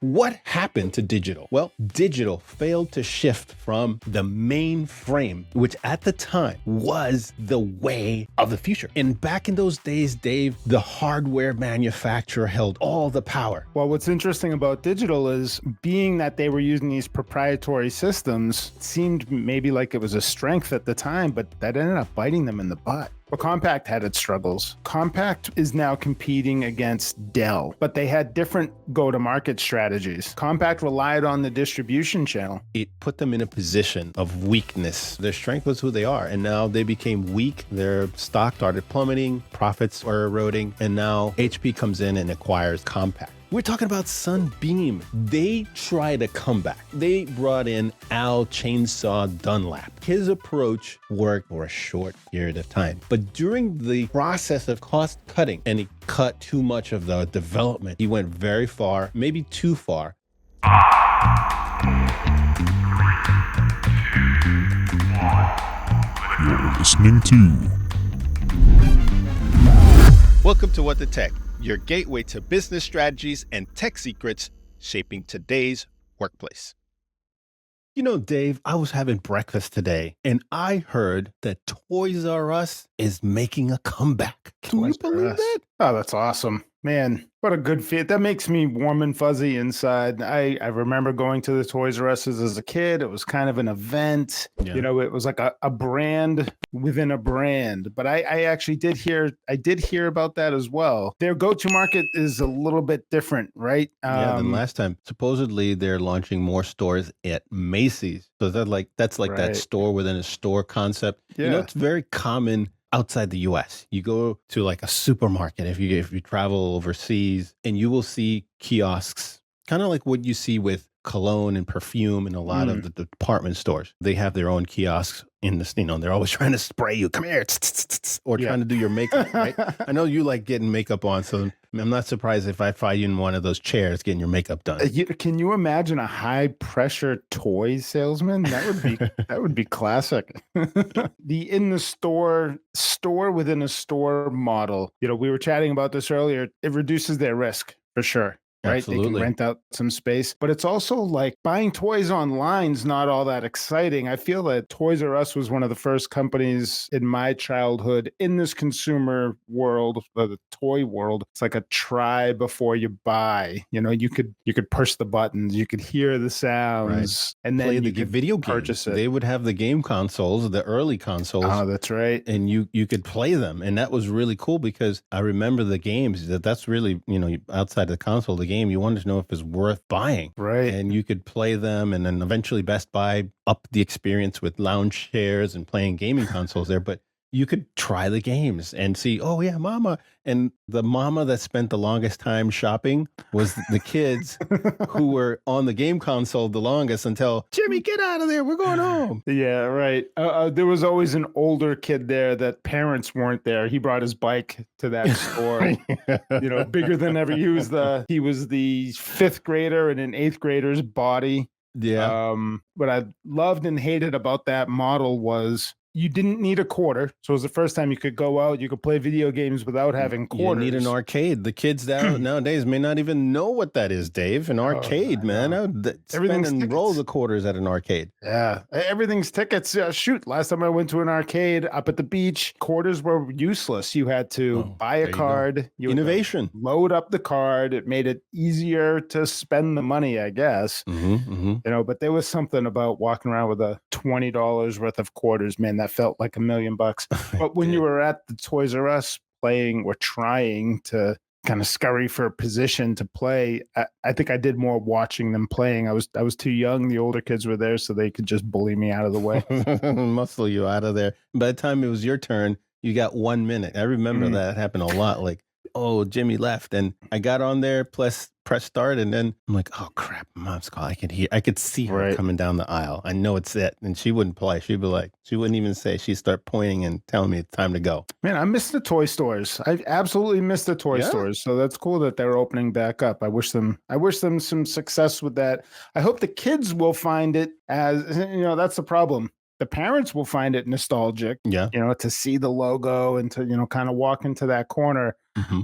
What happened to digital? Well, digital failed to shift from the mainframe, which at the time was the way of the future. And back in those days, Dave, the hardware manufacturer held all the power. Well, what's interesting about digital is being that they were using these proprietary systems, it seemed maybe like it was a strength at the time, but that ended up biting them in the butt. Well, Compaq had its struggles. Compaq is now competing against Dell, but they had different go-to-market strategies. Compaq relied on the distribution channel. It put them in a position of weakness. Their strength was who they are, and now they became weak. Their stock started plummeting, profits were eroding, and now HP comes in and acquires Compaq. We're talking about Sunbeam. They tried a comeback. They brought in Al Chainsaw Dunlap. His approach worked for a short period of time. But during the process of cost cutting, and he cut too much of the development, he went very far, maybe too far. You're listening to... Welcome to What the Tech, your gateway to business strategies and tech secrets shaping today's workplace. You know, Dave, I was having breakfast today and I heard that Toys R Us is making a comeback. Can you believe that? Oh, that's awesome. Man, what a good fit. That makes me warm and fuzzy inside. I remember going to the Toys R Us as a kid. It was kind of an event. Yeah. You know, it was like a brand within a brand. But I actually did hear about that as well. Their go-to market is a little bit different, right? Than last time. Supposedly they're launching more stores at Macy's. So that's like that store within a store concept. Yeah. You know, it's very common outside the US. You go to like a supermarket if you travel overseas, and you will see kiosks, kind of like what you see with cologne and perfume in a lot of the department stores. They have their own kiosks in this, you know, they're always trying to spray you, come here, or trying to do your makeup, right? I know you like getting makeup on, so I'm not surprised if I find you in one of those chairs getting your makeup done. Can you imagine a high pressure toy salesman? That would be classic. The in the store within a store model. You know, we were chatting about this earlier. It reduces their risk for sure. Right? Absolutely. They can rent out some space, but it's also like buying toys online is not all that exciting. I feel that Toys R Us was one of the first companies in my childhood in this consumer world, the toy world. It's like a try before you buy. You know, you could push the buttons, you could hear the sounds, and then play the video games. Purchase it. They would have the game consoles, the early consoles. Oh, that's right. And you could play them, and that was really cool because I remember the games. That's really, you know, outside the console, the game, you wanted to know if it's worth buying. Right. And you could play them, and then eventually Best Buy upped the experience with lounge chairs and playing gaming consoles there. But you could try the games and see, oh yeah, mama. And the mama that spent the longest time shopping was the kids who were on the game console the longest until, Jimmy, get out of there, we're going home. Yeah, right. There was always an older kid there that parents weren't there. He brought his bike to that store, you know, bigger than ever. He was the fifth grader in an eighth grader's body. Yeah. What I loved and hated about that model was you didn't need a quarter. So it was the first time you could go out, you could play video games without having quarters. You need an arcade. The kids nowadays may not even know what that is, Dave. An arcade, man. Everything's spending tickets. rolls of quarters at an arcade. Yeah, everything's tickets. Shoot, last time I went to an arcade up at the beach, quarters were useless. You had to buy a card. You had to Innovation. load up the card. It made it easier to spend the money, I guess. You know, but there was something about walking around with a $20 worth of quarters, man, that felt like $1 million. But when you were at the Toys R Us playing or trying to kind of scurry for a position to play, I think I did more watching them playing. I was too young. The older kids were there, so they could just bully me out of the way. Muscle you out of there. By the time it was your turn, you got 1 minute. I remember that happened a lot. Like, oh, Jimmy left, and I got on there, press start, and then I'm like, oh crap, mom's call. I could see her coming down the aisle. I know it's it, and she wouldn't play. She'd be like, she wouldn't even say. She'd start pointing and telling me it's time to go. Man, I miss the toy stores. I absolutely miss the toy stores. So that's cool that they're opening back up. I wish them some success with that. I hope the kids will find it as, you know, that's the problem. The parents will find it nostalgic, you know, to see the logo and to, you know, kind of walk into that corner.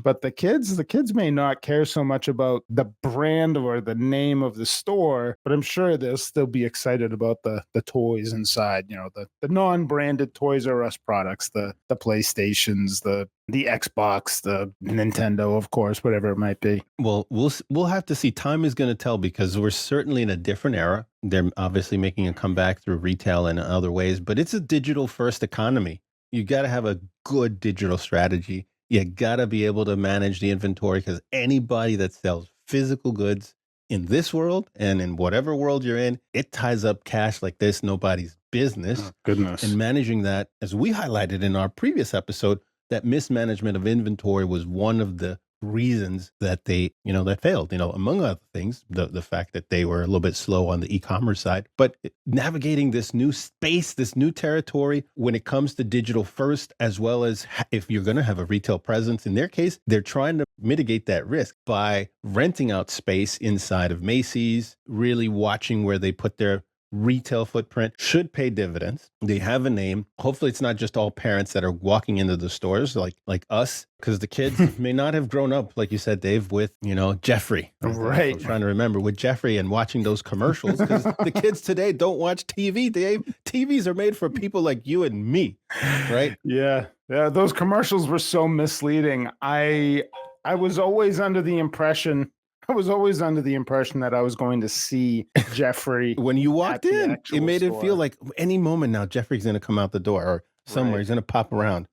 But the kids may not care so much about the brand or the name of the store, but I'm sure they'll still be excited about the toys inside, the non-branded Toys R Us products, the PlayStations, the Xbox, the Nintendo, of course, whatever it might be. Well, we'll have to see. Time is going to tell, because we're certainly in a different era. They're obviously making a comeback through retail and other ways, but it's a digital first economy. You got to have a good digital strategy. You got to be able to manage the inventory, because anybody that sells physical goods in this world and in whatever world you're in, it ties up cash like this nobody's business. Oh, goodness. And managing that, as we highlighted in our previous episode, that mismanagement of inventory was one of the reasons that they, that failed, among other things, the fact that they were a little bit slow on the e-commerce side. But navigating this new space, this new territory when it comes to digital first, as well as if you're going to have a retail presence, in their case, they're trying to mitigate that risk by renting out space inside of Macy's, really watching where they put their retail footprint. Should pay dividends. They have a name. Hopefully it's not just all parents that are walking into the stores like us, because the kids may not have grown up, like you said, Dave, with, Jeffrey. Right. I'm trying to remember with Jeffrey and watching those commercials, because the kids today don't watch TV. TVs are made for people like you and me, right? Yeah. Those commercials were so misleading. I was always under the impression that I was going to see Jeffrey. When you walked in, it made store. it feel like any moment now, Jeffrey's going to come out the door or somewhere. Right. He's going to pop around.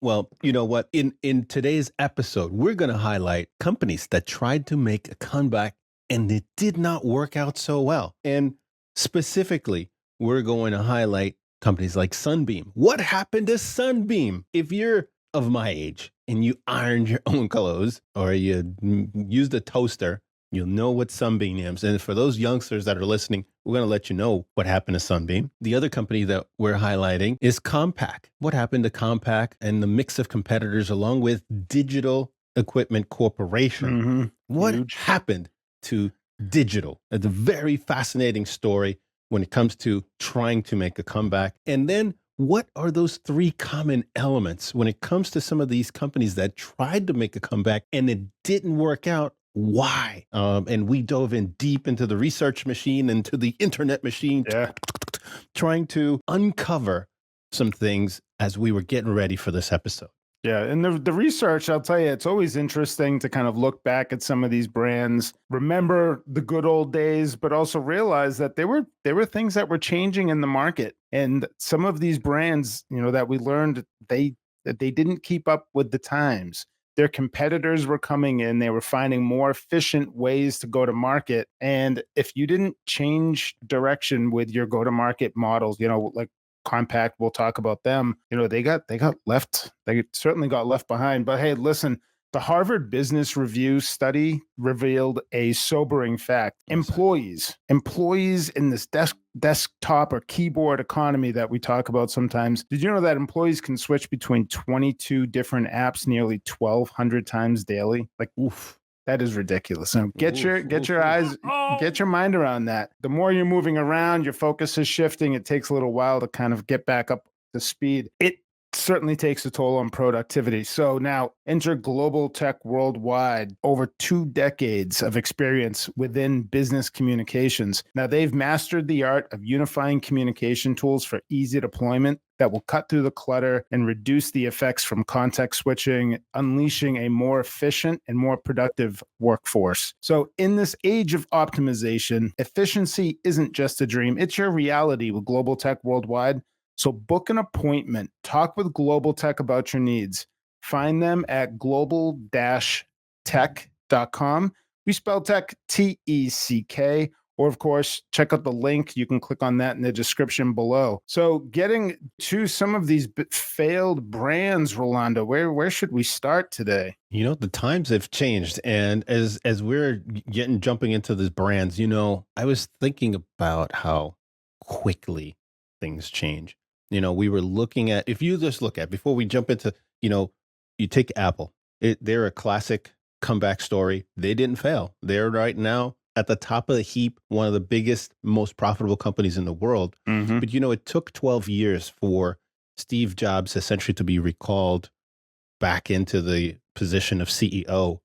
Well, you know what? In today's episode, we're going to highlight companies that tried to make a comeback and it did not work out so well. And specifically, we're going to highlight companies like Sunbeam. What happened to Sunbeam? If you're of my age and you ironed your own clothes or you used a toaster, you'll know what Sunbeam is. And for those youngsters that are listening, we're going to let you know what happened to Sunbeam. The other company that we're highlighting is Compaq. What happened to Compaq and the mix of competitors along with Digital Equipment Corporation? What happened to Digital? It's a very fascinating story when it comes to trying to make a comeback. And then what are those three common elements when it comes to some of these companies that tried to make a comeback and it didn't work out? Why? And we dove in deep into the research machine and to the internet machine, trying to uncover some things as we were getting ready for this episode. Yeah, and the research, I'll tell you, it's always interesting to kind of look back at some of these brands, remember the good old days, but also realize that there were things that were changing in the market. And some of these brands, that we learned that they didn't keep up with the times. Their competitors were coming in, they were finding more efficient ways to go to market. And if you didn't change direction with your go-to-market models, like Compaq, we'll talk about them. They certainly got left behind. But hey, listen, the Harvard Business Review study revealed a sobering fact. Employees in this desktop or keyboard economy that we talk about sometimes. Did you know that employees can switch between 22 different apps nearly 1,200 times daily? Like, oof. That is ridiculous. So get your mind around that. The more you're moving around, your focus is shifting. It takes a little while to kind of get back up to speed. It certainly takes a toll on productivity. So now enter Global Teck Worldwide, over 2 decades of experience within business communications. Now they've mastered the art of unifying communication tools for easy deployment that will cut through the clutter and reduce the effects from context switching, unleashing a more efficient and more productive workforce. So in this age of optimization, efficiency isn't just a dream, it's your reality with Global Teck Worldwide. So book an appointment, talk with Global Teck about your needs. Find them at global-tech.com. We spell tech Teck, or of course, check out the link. You can click on that in the description below. So getting to some of these failed brands, Rolando, where should we start today? The times have changed. And as we're jumping into these brands, I was thinking about how quickly things change. We were looking at, if you just look at, before we jump into, you take Apple, they're a classic comeback story. They didn't fail. They're right now at the top of the heap, one of the biggest, most profitable companies in the world. But, it took 12 years for Steve Jobs essentially to be recalled back into the position of CEO.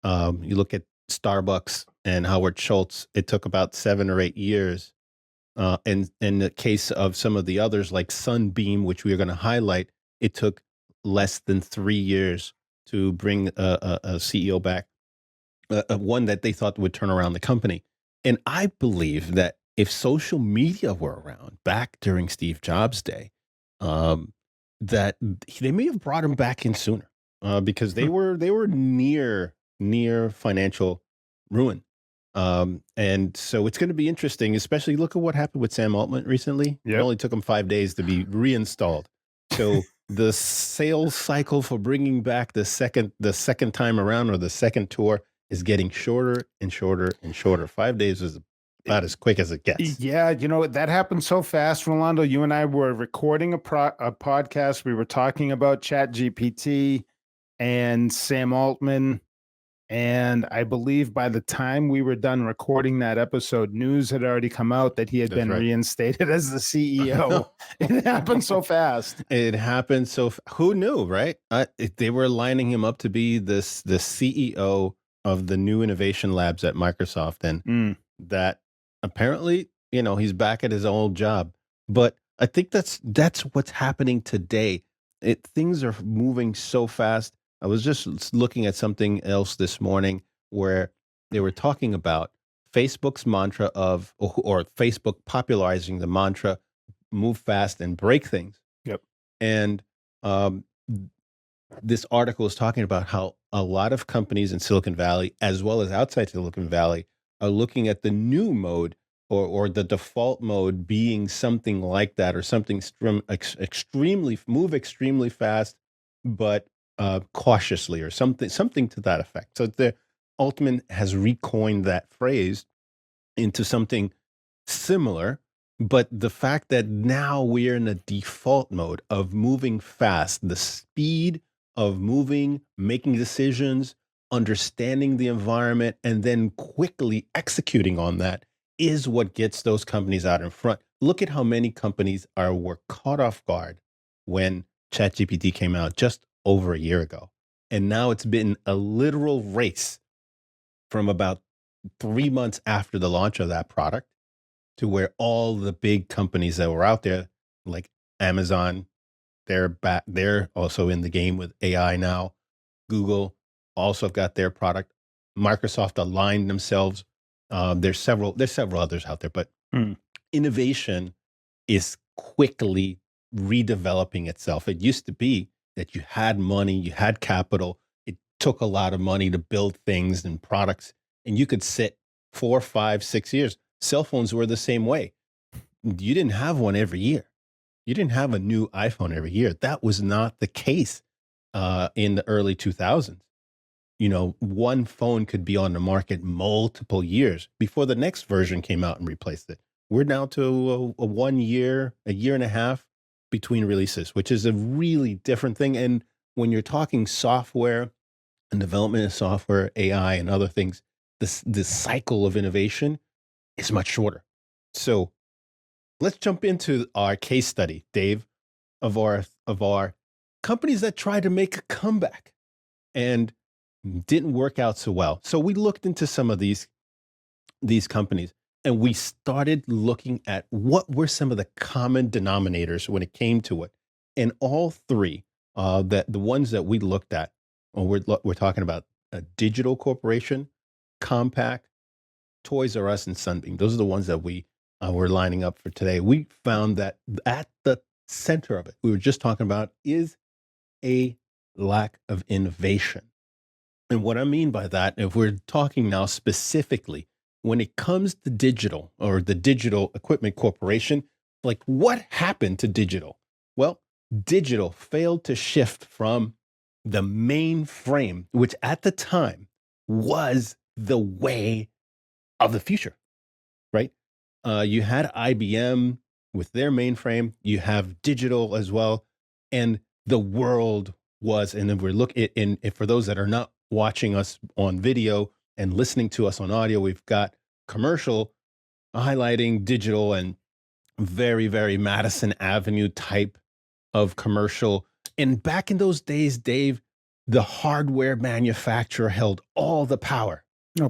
You look at Starbucks and Howard Schultz, it took about 7 or 8 years. And in the case of some of the others, like Sunbeam, which we are going to highlight, it took less than 3 years to bring a CEO back, one that they thought would turn around the company. And I believe that if social media were around back during Steve Jobs' day, um, that they may have brought him back in sooner, because they were near financial ruin. And so it's going to be interesting, especially look at what happened with Sam Altman recently. It Yep. only took him 5 days to be reinstalled. So the sales cycle for bringing back the second time around, or the second tour, is getting shorter and shorter and shorter. 5 days is about as quick as it gets. Yeah, that happened so fast, Rolando. You and I were recording a podcast. We were talking about ChatGPT and Sam Altman. And I believe by the time we were done recording that episode, news had already come out that he had been reinstated as the CEO. It happened so fast. It happened who knew, right? They were lining him up to be the CEO of the new innovation labs at Microsoft, and that apparently, he's back at his old job. But I think that's what's happening today. Things are moving so fast. I was just looking at something else this morning where they were talking about Facebook's mantra or Facebook popularizing the mantra, move fast and break things. Yep. And this article is talking about how a lot of companies in Silicon Valley, as well as outside Silicon Valley, are looking at the new mode, or the default mode being something like that, or something extremely fast, but cautiously, or something to that effect. So the Altman has recoined that phrase into something similar, but the fact that now we're in a default mode of moving fast, the speed of moving, making decisions, understanding the environment, and then quickly executing on that is what gets those companies out in front. Look at how many companies were caught off guard when ChatGPT came out just over a year ago. And now it's been a literal race from about 3 months after the launch of that product to where all the big companies that were out there, like Amazon, they're also in the game with AI now. Google also got their product. Microsoft aligned themselves. There's several others out there, but innovation is quickly redeveloping itself. It used to be that you had money, you had capital. It took a lot of money to build things and products, and you could sit 4, 5, 6 years. Cell phones were the same way. You didn't have one every year. You didn't have a new iPhone every year. That was not the case in the early 2000s. One phone could be on the market multiple years before the next version came out and replaced it. We're now to a 1 year, a year and a half between releases, which is a really different thing. And when you're talking software and development of software, AI, and other things, this cycle of innovation is much shorter. So let's jump into our case study, Dave, of our companies that tried to make a comeback and didn't work out so well. So we looked into some of these companies, and we started looking at what were some of the common denominators when it came to it. And all three, the ones that we looked at, we're talking about a Digital Corporation, Compaq, Toys R Us, and Sunbeam. Those are the ones that we were lining up for today. We found that at the center of it, we were just talking about, is a lack of innovation. And what I mean by that, if we're talking now specifically, when it comes to digital, or the Digital Equipment Corporation, like, what happened to digital? Well, digital failed to shift from the mainframe, which at the time was the way of the future, right? You had IBM with their mainframe, you have digital as well, and the world was, and then we're looking, and for those that are not watching us on video and listening to us on audio, we've got commercial highlighting digital, and very, very Madison Avenue type of commercial. And back in those days, Dave, the hardware manufacturer held all the power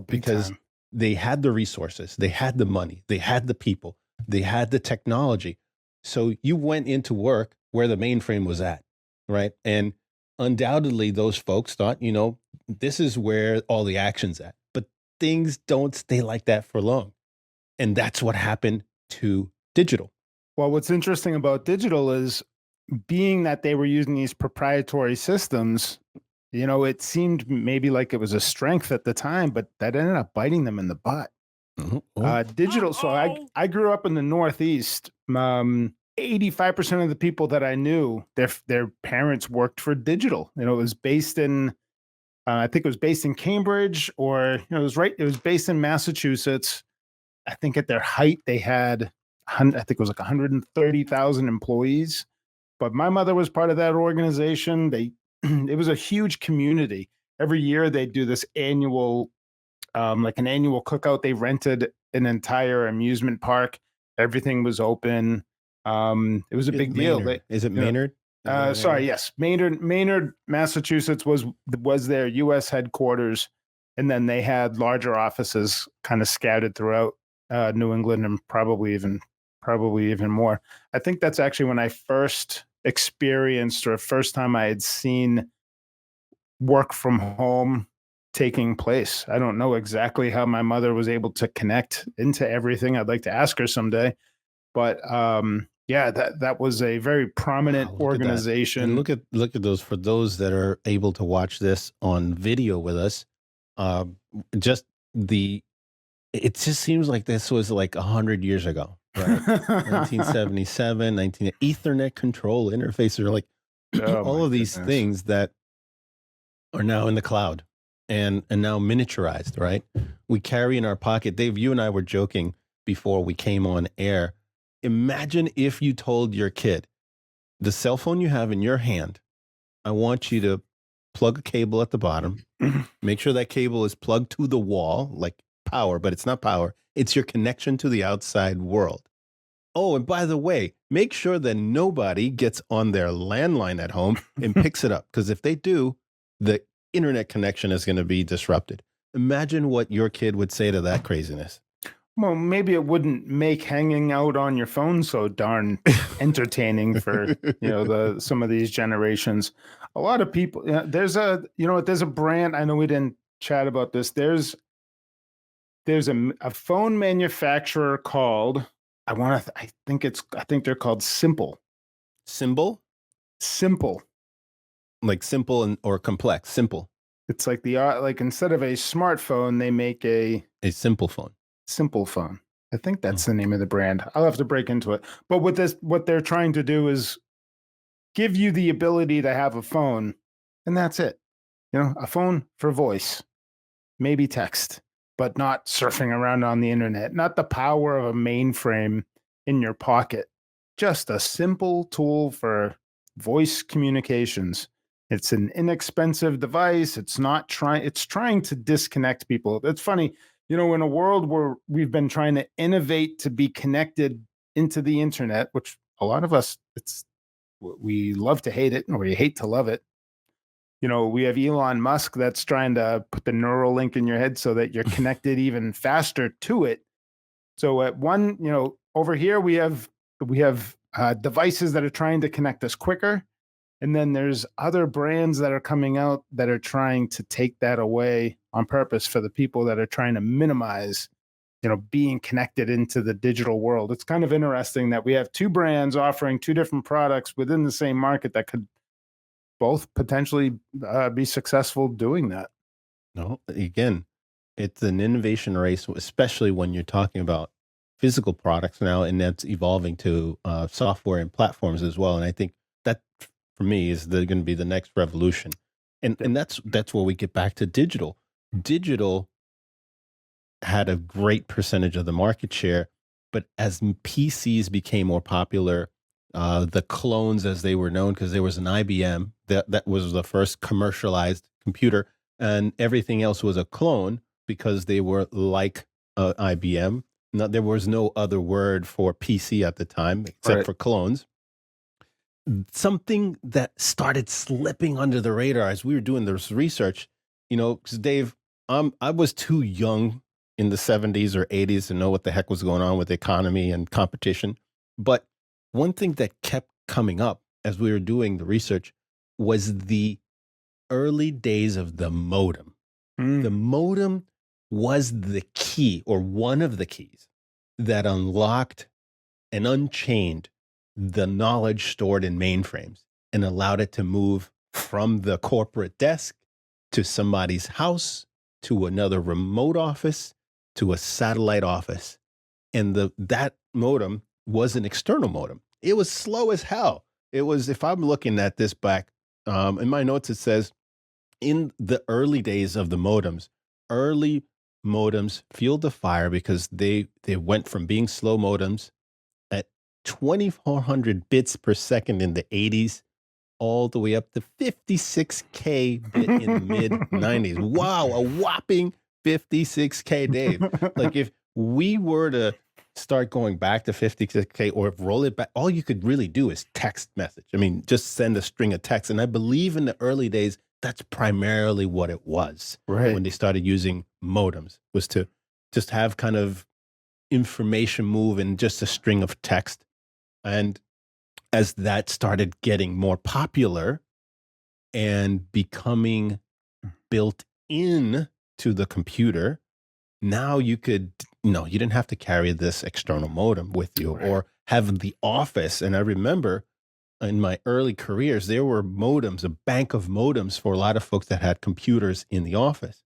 because time. they had the resources, they had the money, they had the people, they had the technology. So you went into work where the mainframe was at, right? And undoubtedly, those folks thought, this is where all the action's at. But things don't stay like that for long. And that's what happened to digital. Well, what's interesting about digital is being that they were using these proprietary systems, it seemed maybe like it was a strength at the time, but that ended up biting them in the butt. Digital. So I grew up in the Northeast. 85% of the people that I knew, their parents worked for digital. It was based in, I think it was based in Cambridge, or it was based in Massachusetts. I think at their height they had, I think it was like 130,000 employees. But my mother was part of that organization. It was a huge community. Every year they'd do this annual, like an annual cookout. They rented an entire amusement park. Everything was open. It was a big deal. Is it Maynard? Sorry, yes, Maynard, Massachusetts was their U.S. headquarters, and then they had larger offices kind of scattered throughout New England and probably even more. I think that's actually when I first experienced, or first time I had seen work from home taking place. I don't know exactly how my mother was able to connect into everything. I'd like to ask her someday, but yeah, that was a very prominent organization. And look at those, for those that are able to watch this on video with us. It just seems like this was like 100 years ago, right? 1977, Ethernet control interfaces are like all of these things that are now in the cloud and now miniaturized, right? We carry in our pocket. Dave, you and I were joking before we came on air. Imagine if you told your kid, the cell phone you have in your hand, I want you to plug a cable at the bottom, make sure that cable is plugged to the wall, like power, but it's not power. It's your connection to the outside world. Oh, and by the way, make sure that nobody gets on their landline at home and picks it up, because if they do, the internet connection is going to be disrupted. Imagine what your kid would say to that craziness. Well, maybe it wouldn't make hanging out on your phone so darn entertaining for some of these generations. A lot of people. There's a brand. I know we didn't chat about this. There's a phone manufacturer called. I think they're called Simple. Simple. Like simple or complex. Simple. It's like like instead of a smartphone, they make a simple phone. Simple phone. I think that's the name of the brand. I'll have to break into it. But what they're trying to do is give you the ability to have a phone, and that's it. A phone for voice, maybe text, but not surfing around on the internet, not the power of a mainframe in your pocket. Just a simple tool for voice communications. It's an inexpensive device. It's trying to disconnect people. It's funny. In a world where we've been trying to innovate to be connected into the internet, which a lot of us, we love to hate it, or we hate to love it. We have Elon Musk that's trying to put the neural link in your head so that you're connected even faster to it. So at one, over here we have devices that are trying to connect us quicker. And then there's other brands that are coming out that are trying to take that away on purpose for the people that are trying to minimize, being connected into the digital world. It's kind of interesting that we have two brands offering two different products within the same market that could both potentially be successful doing that. No, again, it's an innovation race, especially when you're talking about physical products now, and that's evolving to software and platforms as well. And I think that, for me, is going to be the next revolution. And that's where we get back to digital. Digital had a great percentage of the market share, but as PCs became more popular, the clones, as they were known, because there was an IBM that was the first commercialized computer, and everything else was a clone because they were like IBM. There was no other word for PC at the time except for clones. something that started slipping under the radar as we were doing this research, because Dave, I was too young in the 70s or 80s to know what the heck was going on with the economy and competition. But one thing that kept coming up as we were doing the research was the early days of the modem. The modem was the key, or one of the keys, that unlocked and unchained the knowledge stored in mainframes and allowed it to move from the corporate desk to somebody's house, to another remote office, to a satellite office. And that modem was an external modem. It was slow as hell. It was, if I'm looking at this back, in my notes, it says, in the early days of the modems, early modems fueled the fire because they went from being slow modems at 2,400 bits per second in the 80s, all the way up to 56K bit in the mid 90s. Wow, a whopping 56K, Dave. Like, if we were to start going back to 56K or roll it back, all you could really do is text message. I mean, just send a string of text. And I believe in the early days, that's primarily what it was. Right. When they started using modems, was to just have kind of information move in just a string of text. And as that started getting more popular and becoming built in to the computer, now you could, you didn't have to carry this external modem with you, Right. or have the office. And I remember in my early careers, there were modems, a bank of modems for a lot of folks that had computers in the office.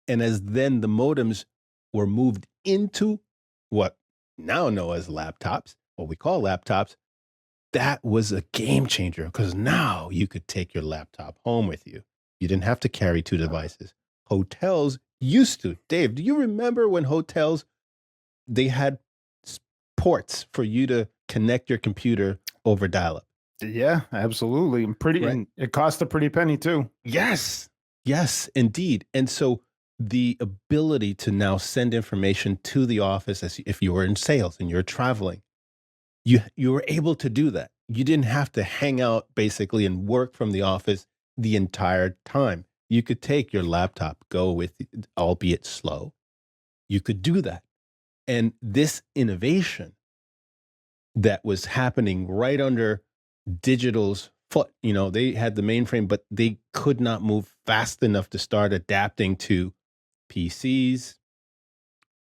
And as then the modems were moved into what now know as laptops, what we call laptops, that was a game changer, because now you could take your laptop home with you. You didn't have to carry two devices. Hotels used to. Dave, do you remember when hotels, they had ports for you to connect your computer over dial-up? Yeah, absolutely. And Right. and it cost a pretty penny too. Yes. Yes, indeed. And so the ability to now send information to the office, as if you were in sales and you're traveling, you were able to do that. You didn't have to hang out basically and work from the office the entire time. You could take your laptop, go with it, albeit slow. You could do that. And this innovation that was happening right under digital's foot, they had the mainframe, but they could not move fast enough to start adapting to PCs.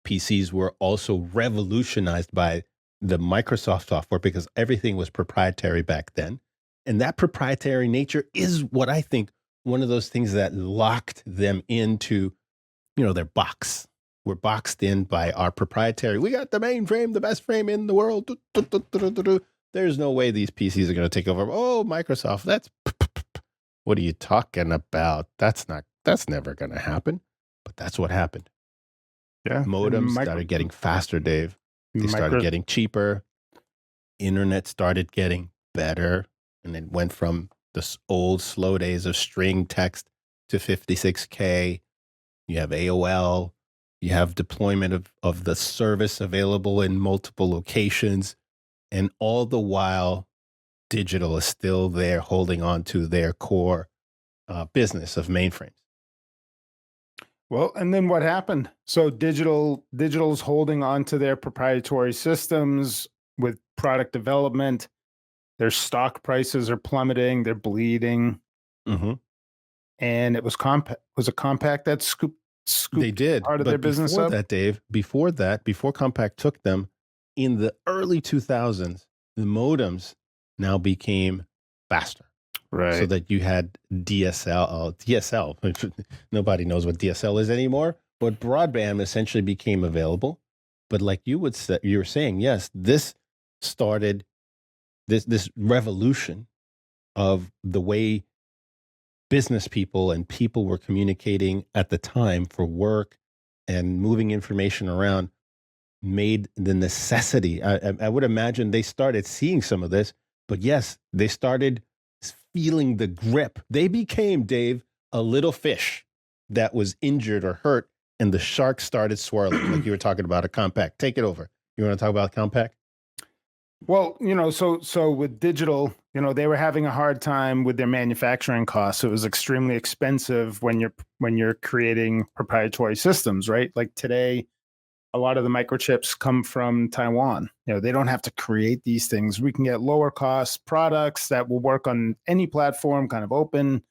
PCs were also revolutionized by the Microsoft software because everything was proprietary back then. And that proprietary nature is what I think one of those things that locked them into, their box. We're boxed in by our proprietary. We got the mainframe, the best frame in the world. There's no way these PCs are going to take over. Oh, Microsoft, what are you talking about? That's never going to happen. But that's what happened. Yeah. Modems started getting faster, Dave. They started getting cheaper. Internet started getting better. And it went from the old slow days of string text to 56K. You have AOL. You have deployment of the service available in multiple locations. And all the while, digital is still there holding on to their core business of mainframes. Well, and then what happened? So digital's holding on to their proprietary systems with product development. Their stock prices are plummeting. They're bleeding. Mm-hmm. And it was Compaq. Was it Compaq that scooped They did part of their business before up? that, Dave, before Compaq took them in the early 2000s, the modems now became faster. Right. So that you had DSL. Nobody knows what DSL is anymore, but broadband essentially became available. But like you were saying, yes, this started this revolution of the way business people and people were communicating at the time for work and moving information around, made the necessity. I would imagine they started seeing some of this, but yes, they started feeling the grip. They became, Dave, a little fish that was injured or hurt, and the shark started swirling, like you were talking about a Compaq. Take it over. You want to talk about Compaq? Well, so with digital, they were having a hard time with their manufacturing costs. It was extremely expensive when you're creating proprietary systems, right? Like today, a lot of the microchips come from Taiwan. They don't have to create these things. We can get lower cost products that will work on any platform, kind of open.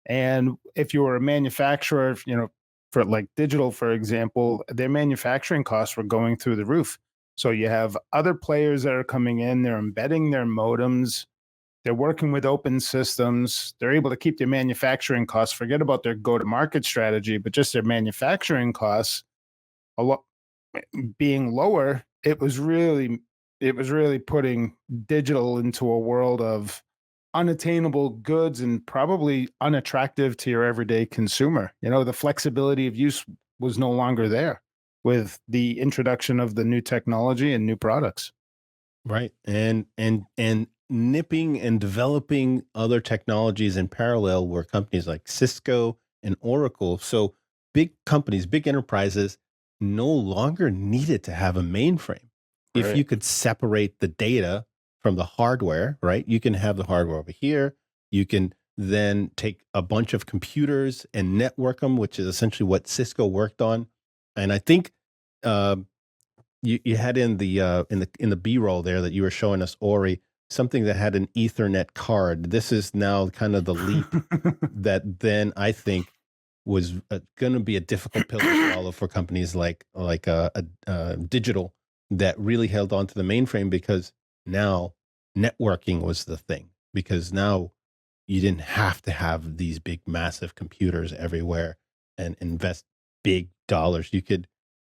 And if you were a manufacturer, for like digital, for example, their manufacturing costs were going through the roof. So you have other players that are coming in, they're embedding their modems, they're working with open systems, they're able to keep their manufacturing costs, forget about their go to market strategy, but just their manufacturing costs a lot being lower. It was really putting digital into a world of unattainable goods and probably unattractive to your everyday consumer. The flexibility of use was no longer there with the introduction of the new technology and new products. Right. And nipping and developing other technologies in parallel were companies like Cisco and Oracle. So big companies, big enterprises no longer needed to have a mainframe. If Right. you could separate the data from the hardware, right? You can have the hardware over here. You can then take a bunch of computers and network them, which is essentially what Cisco worked on. And I think uh, you had in the B-roll there that you were showing us, Ori, something that had an Ethernet card. This is now kind of the leap that then I think was going to be a difficult pill to swallow for companies like digital that really held on to the mainframe, because now networking was the thing, because now you didn't have to have these big massive computers everywhere and invest big dollars. You could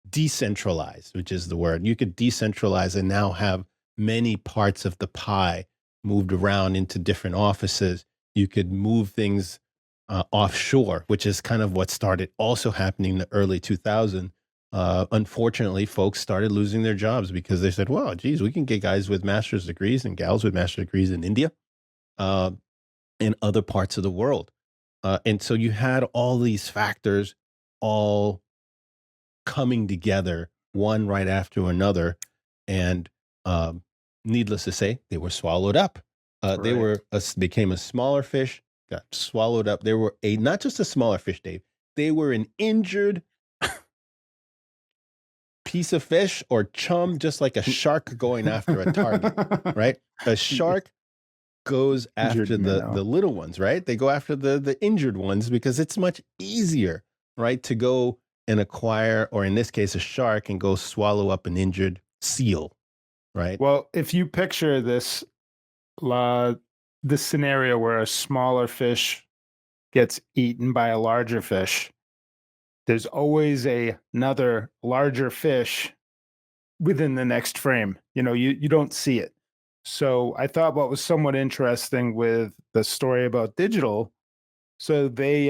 decentralize, which is the word. You could decentralize and now have many parts of the pie moved around into different offices. You could move things offshore, which is kind of what started also happening in the early 2000s. Unfortunately, folks started losing their jobs because they said, well, geez, we can get guys with master's degrees and gals with master's degrees in India, uh, in other parts of the world. And so you had all these factors all coming together, one right after another. And um, needless to say, they were swallowed up. They Right. became a smaller fish, got swallowed up. They were not just a smaller fish, Dave. They were an injured piece of fish or chum, just like a shark going after a target, right? A shark goes after Injured the minnow. little ones, right? They go after the injured ones because it's much easier, right, to go and acquire, or in this case, a shark, and go swallow up an injured seal, right? Well, if you picture uh, this scenario where a smaller fish gets eaten by a larger fish, there's always another larger fish within the next frame. You don't see it. So I thought what was somewhat interesting with the story about digital, so they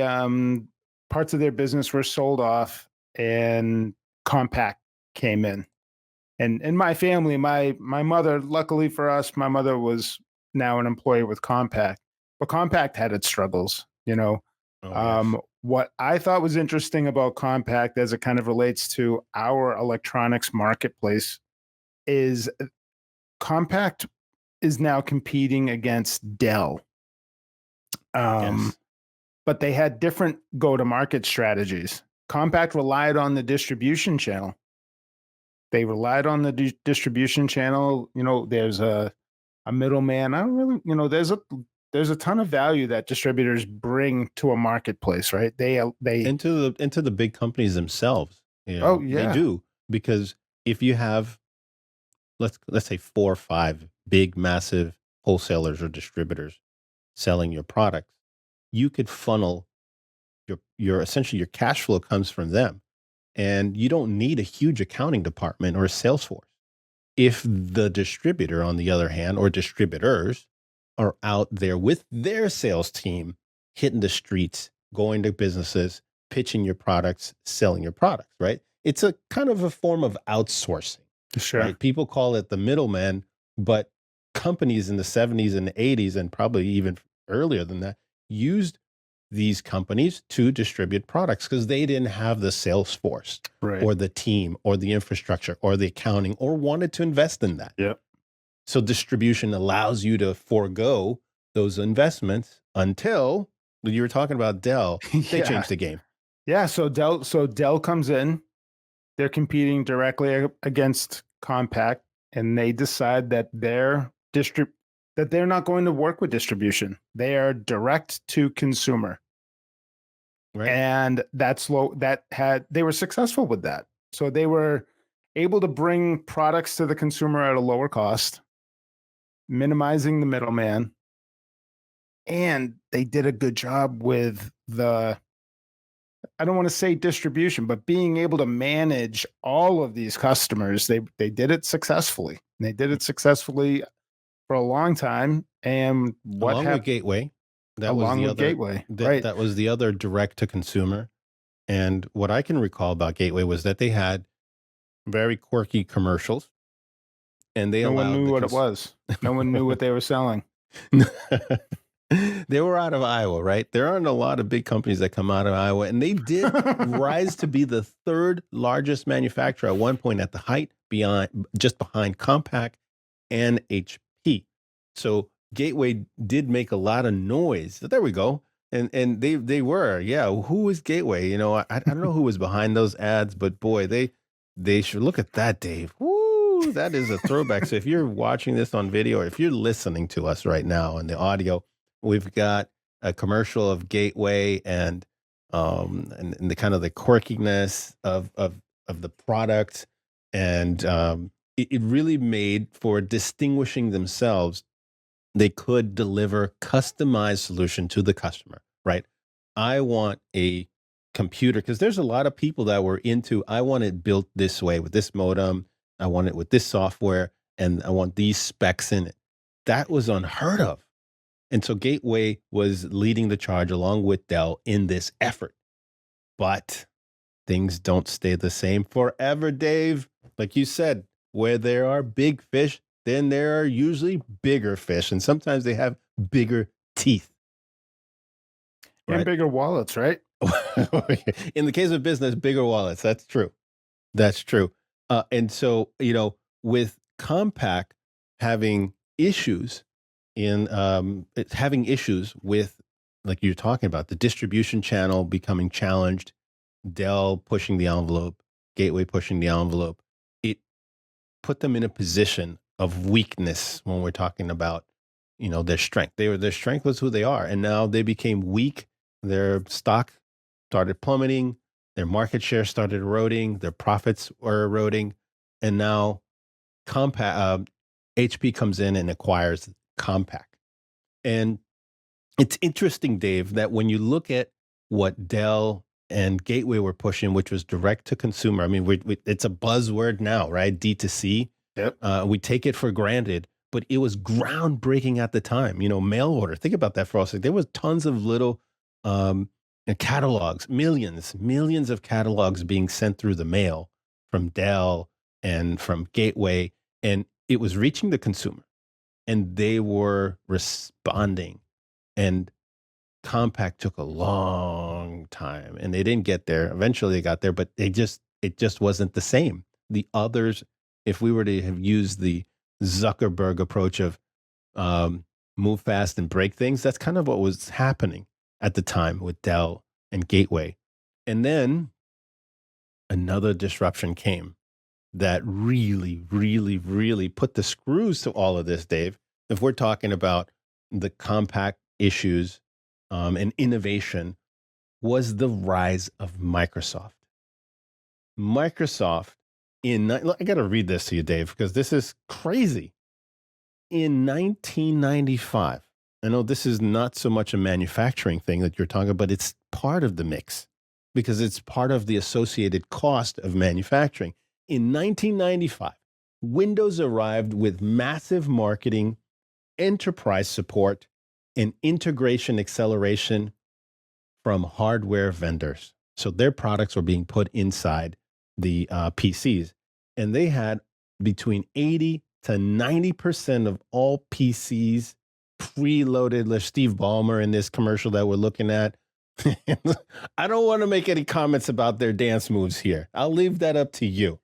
parts of their business were sold off and Compaq came in. And in my family, my mother, luckily for us, my mother was now an employee with Compaq, but Compaq had its struggles. Oh, yes. What I thought was interesting about Compaq as it kind of relates to our electronics marketplace is Compaq is now competing against Dell. Um, Yes. but they had different go-to-market strategies. Compaq relied on the distribution channel. They relied on the distribution channel. There's a middleman. I don't really, there's a ton of value that distributors bring to a marketplace, right? They Into the big companies themselves, Oh they yeah, do, because if you have, let's say, four or five big, massive wholesalers or distributors selling your products, you could funnel your essentially your cash flow comes from them, and you don't need a huge accounting department or a sales force. If the distributor, on the other hand, or distributors, are out there with their sales team, hitting the streets, going to businesses, pitching your products, selling your products, right? It's a kind of a form of outsourcing, sure. right? People call it the middleman, but companies in the 70s and the 80s, and probably even earlier than that, used these companies to distribute products because they didn't have the sales force Right. or the team or the infrastructure or the accounting, or wanted to invest in that. Yep. So distribution allows you to forego those investments until you were talking about Dell. They Yeah. changed the game. Yeah. So Dell comes in. They're competing directly against Compaq, and they decide that they're not going to work with distribution. They are direct to consumer. Right. And they were successful with that. So they were able to bring products to the consumer at a lower cost, minimizing the middleman. And they did a good job with I don't want to say distribution, but being able to manage all of these customers. They did it successfully. They did it successfully for a long time. And what Along with happened Gateway, that was along the with other Gateway, right? that was the other direct to consumer. And what I can recall about Gateway was that they had very quirky commercials, and they No one allowed knew the what it was. No one knew what they were selling. They were out of Iowa, right? There aren't a lot of big companies that come out of Iowa, and they did rise to be the third largest manufacturer at one point at the height, just behind Compaq and HP. So Gateway did make a lot of noise. There we go. And they were, yeah. Who was Gateway? You know, I don't know who was behind those ads, but boy, they should look at that, Dave. Woo, that is a throwback. So if you're watching this on video, or if you're listening to us right now on the audio, we've got a commercial of Gateway and the kind of the quirkiness of the product, and it really made for distinguishing themselves. They could deliver customized solution to the customer, right? I want a computer, because there's a lot of people that were into, I want it built this way with this modem, I want it with this software, and I want these specs in it. That was unheard of. And so Gateway was leading the charge along with Dell in this effort. But things don't stay the same forever, Dave. Like you said, where there are big fish, then there are usually bigger fish, and sometimes they have bigger teeth. And Right? bigger wallets, right? In the case of business, bigger wallets. That's true. That's true. And so, with Compaq having issues having issues with, like you're talking about, the distribution channel becoming challenged, Dell pushing the envelope, Gateway pushing the envelope, it put them in a position of weakness when we're talking about, their strength. Their strength was who they are, and now they became weak. Their stock started plummeting, their market share started eroding, their profits were eroding, and now HP comes in and acquires Compaq. And it's interesting, Dave, that when you look at what Dell and Gateway were pushing, which was direct to consumer. I mean, it's a buzzword now, right? D2C. Yep. We take it for granted, but it was groundbreaking at the time. Mail order. Think about that for us. There was tons of little catalogs, millions of catalogs being sent through the mail from Dell and from Gateway, and it was reaching the consumer, and they were responding. And Compaq took a long time, and they didn't get there. Eventually they got there, but it just wasn't the same. The others, if we were to have used the Zuckerberg approach of move fast and break things, that's kind of what was happening at the time with Dell and Gateway. And then another disruption came that really, really, really put the screws to all of this, Dave. If we're talking about the Compaq issues and innovation, was the rise of Microsoft. Microsoft, I got to read this to you, Dave, because this is crazy. In 1995, I know this is not so much a manufacturing thing that you're talking about, but it's part of the mix because it's part of the associated cost of manufacturing. In 1995, Windows arrived with massive marketing, enterprise support, and integration acceleration from hardware vendors. So their products were being put inside the PCs. And they had between 80 to 90% of all PCs preloaded. There's Steve Ballmer in this commercial that we're looking at. I don't want to make any comments about their dance moves here. I'll leave that up to you.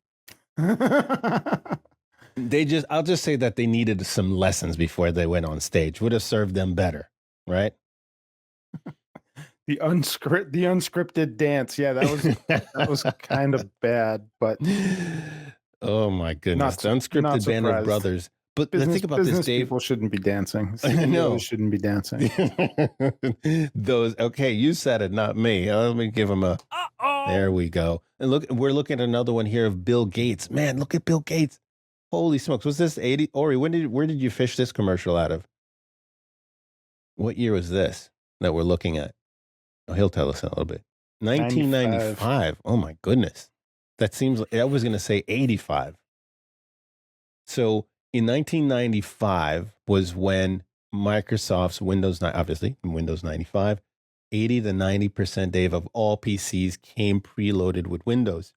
I'll just say that they needed some lessons before they went on stage. Would have served them better, right? The unscripted dance. Yeah, that was kind of bad, but oh my goodness. The not unscripted band of surprised. brothers. But think about this, Business Dave. people shouldn't be dancing. I know. CEOs shouldn't be dancing. Okay, you said it, not me. Let me give him a. There we go. And look, we're looking at another one here of Bill Gates. Man, look at Bill Gates. Holy smokes! Was this 80? Ori, where did you fish this commercial out of? What year was this that we're looking at? Oh, he'll tell us in a little bit. 1995. Oh my goodness. That seems like I was going to say 85. So in 1995 was when Microsoft's Windows 9, obviously in Windows 95, 80 to 90%, Dave, of all PCs came preloaded with Windows.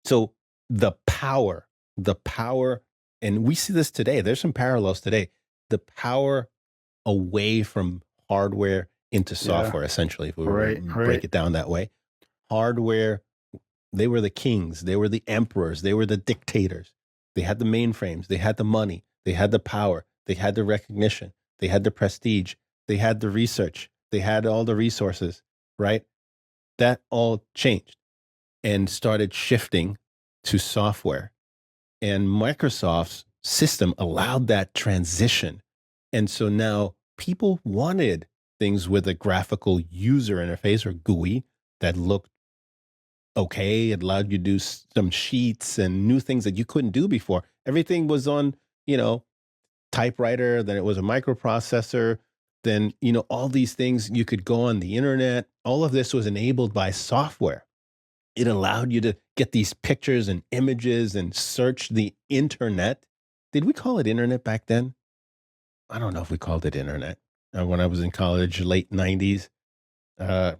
So the power, and we see this today. There's some parallels today. The power away from hardware into software, essentially, if we were to break it down that way. Hardware, they were the kings, they were the emperors, they were the dictators. They had the mainframes, they had the money, they had the power, they had the recognition, they had the prestige, they had the research, they had all the resources, right? That all changed and started shifting to software. And Microsoft's system allowed that transition. And so now people wanted things with a graphical user interface or GUI that looked okay. It allowed you to do some sheets and new things that you couldn't do before. Everything was on, typewriter, then it was a microprocessor, then, all these things you could go on the internet. All of this was enabled by software. It allowed you to get these pictures and images and search the internet. Did we call it internet back then? I don't know if we called it internet. When I was in college, late 90s, I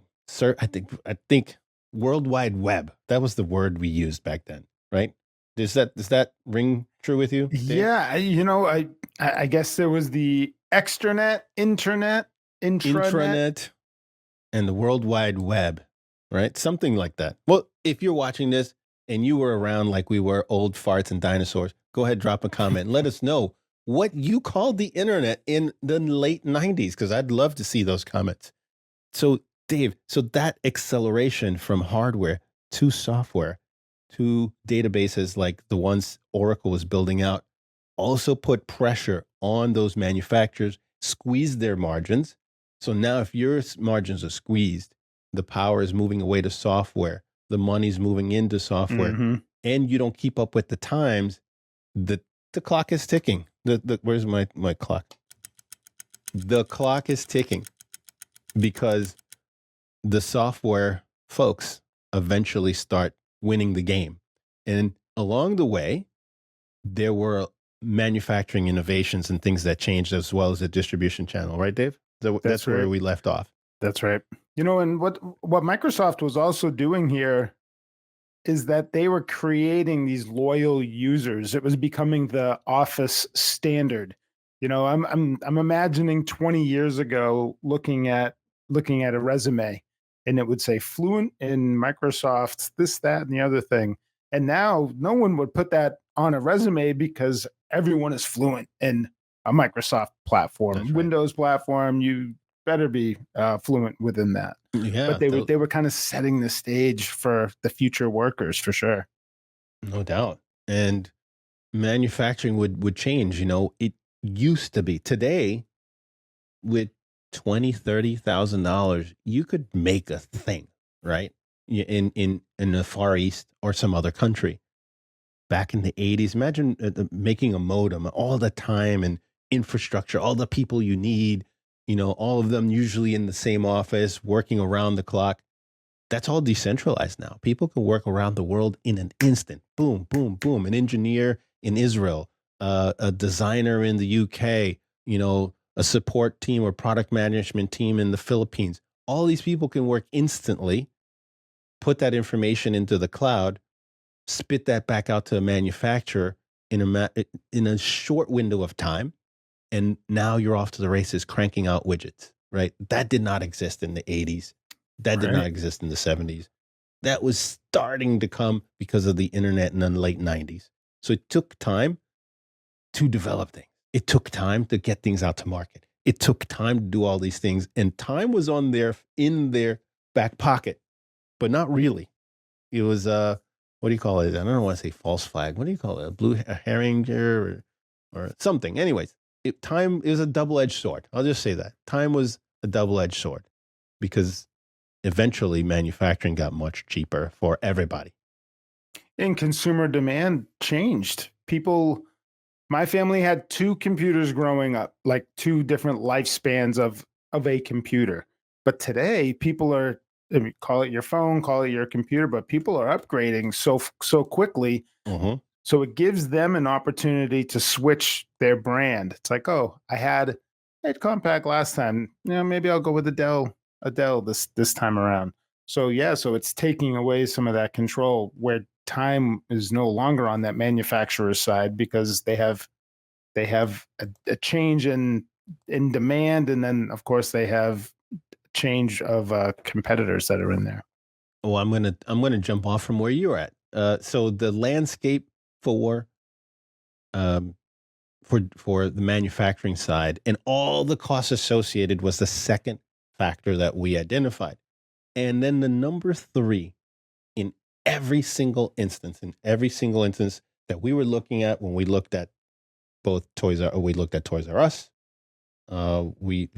think World Wide Web. That was the word we used back then, right? Does that ring true with you, Dave? Yeah, I guess there was the extranet, internet, intranet, and the World Wide Web, right? Something like that. Well, if you're watching this and you were around like we were, old farts and dinosaurs, go ahead, drop a comment and let us know what you called the internet in the late 90s, because I'd love to see those comments. So, Dave, that acceleration from hardware to software to databases like the ones Oracle was building out also put pressure on those manufacturers, squeezed their margins. So now if your margins are squeezed, the power is moving away to software, the money's moving into software, and you don't keep up with the times, the clock is ticking. Where's my clock? The clock is ticking because the software folks eventually start winning the game. And along the way, there were manufacturing innovations and things that changed, as well as the distribution channel, right, Dave? That's where we left off. That's right. And what Microsoft was also doing here is that they were creating these loyal users. It was becoming the Office standard. I'm imagining 20 years ago looking at a resume, and it would say fluent in Microsoft, this, that, and the other thing. And now no one would put that on a resume because everyone is fluent in a Microsoft platform, That's right. Windows platform. You better be fluent within that. Yeah, but they were kind of setting the stage for the future workers, for sure. No doubt. And manufacturing would change. It used to be. Today, with $20,000-$30,000, you could make a thing, right? In the Far East or some other country. Back in the 80s, imagine making a modem, all the time and infrastructure, all the people you need, all of them usually in the same office, working around the clock. That's all decentralized now. People can work around the world in an instant. Boom, boom, boom. An engineer in Israel, a designer in the UK, a support team or product management team in the Philippines. All these people can work instantly, put that information into the cloud, spit that back out to a manufacturer in a short window of time. And now you're off to the races cranking out widgets, right? That did not exist in the 80s. That did not exist in the 70s. That was starting to come because of the internet in the late 90s. So it took time, to develop things. It took time to get things out to market. It took time to do all these things, and time was in their back pocket, but not really. It was what do you call it? I don't want to say false flag. What do you call it? A herring or something. Anyways, time is a double-edged sword. I'll just say that. Time was a double-edged sword because eventually manufacturing got much cheaper for everybody. And consumer demand changed. My family had two computers growing up, like two different lifespans of a computer. But today, people are, I mean, call it your phone, call it your computer, but people are upgrading so quickly. Mm-hmm. So it gives them an opportunity to switch their brand. It's like, oh, I had Compaq last time. Maybe I'll go with a Dell this time around. So yeah, so it's taking away some of that control where time is no longer on that manufacturer's side because they have a change in demand, and then of course they have change of competitors that are in there. Oh, I'm gonna jump off from where you're at. So the landscape for um, for the manufacturing side and all the costs associated was the second factor that we identified, and then the number three in in every single instance that we were looking at when we looked at we looked at Toys R Us. I'm going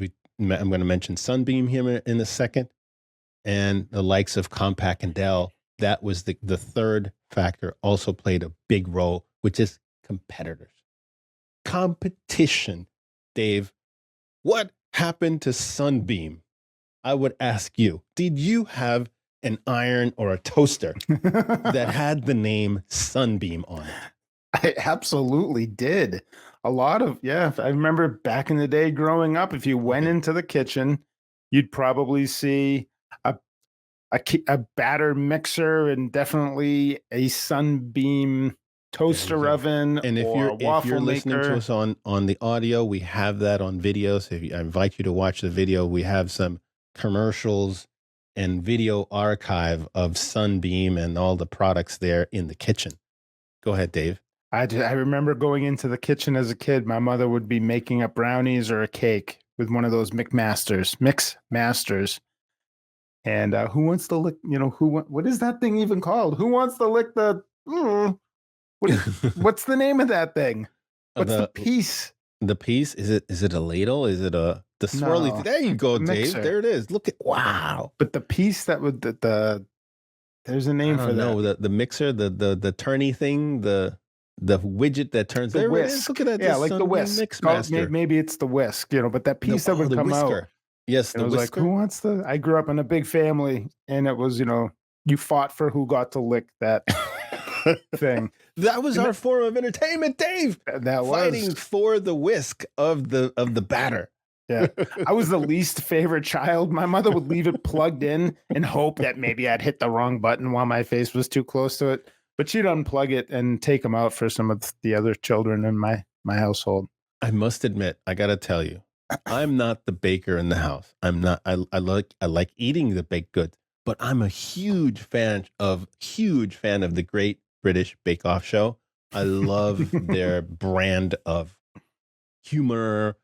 to mention Sunbeam here in a second, and the likes of Compaq and Dell. That was the third factor, also played a big role, which is competitors. Competition, Dave. What happened to Sunbeam? I would ask you, did you have an iron or a toaster that had the name Sunbeam on it? I absolutely did. A lot of, yeah. I remember back in the day growing up, if you went into the kitchen, you'd probably see a batter mixer and definitely a Sunbeam toaster oven and if you're listening to us on the audio, we have that on video. So I invite you to watch the video. We have some commercials and video archive of Sunbeam and all the products there in the kitchen. Go ahead, Dave. I remember going into the kitchen as a kid. My mother would be making up brownies or a cake with one of those mix masters. And who wants to lick? What is that thing even called? Who wants to lick the? What's the name of that thing? What's the piece? The piece is it a ladle? Is it the swirly? No, there you go, Dave. There it is. Look at wow. But the piece that would there's a name for that. No, the mixer, the turny thing, the widget that turns the whisk. Look at that. Yeah, like the whisk. Maybe it's the whisk, but that piece that would come out. Yes, the whisker. Like, who wants the? I grew up in a big family, and it was, you fought for who got to lick that thing. That was our form of entertainment, Dave. That was fighting for the whisk of the batter. Yeah, I was the least favorite child. My mother would leave it plugged in and hope that maybe I'd hit the wrong button while my face was too close to it. But she'd unplug it and take them out for some of the other children in my household. I must admit, I got to tell you, I'm not the baker in the house. I'm not. I like eating the baked goods, but I'm a huge fan of the Great British Bake Off show. I love their brand of humor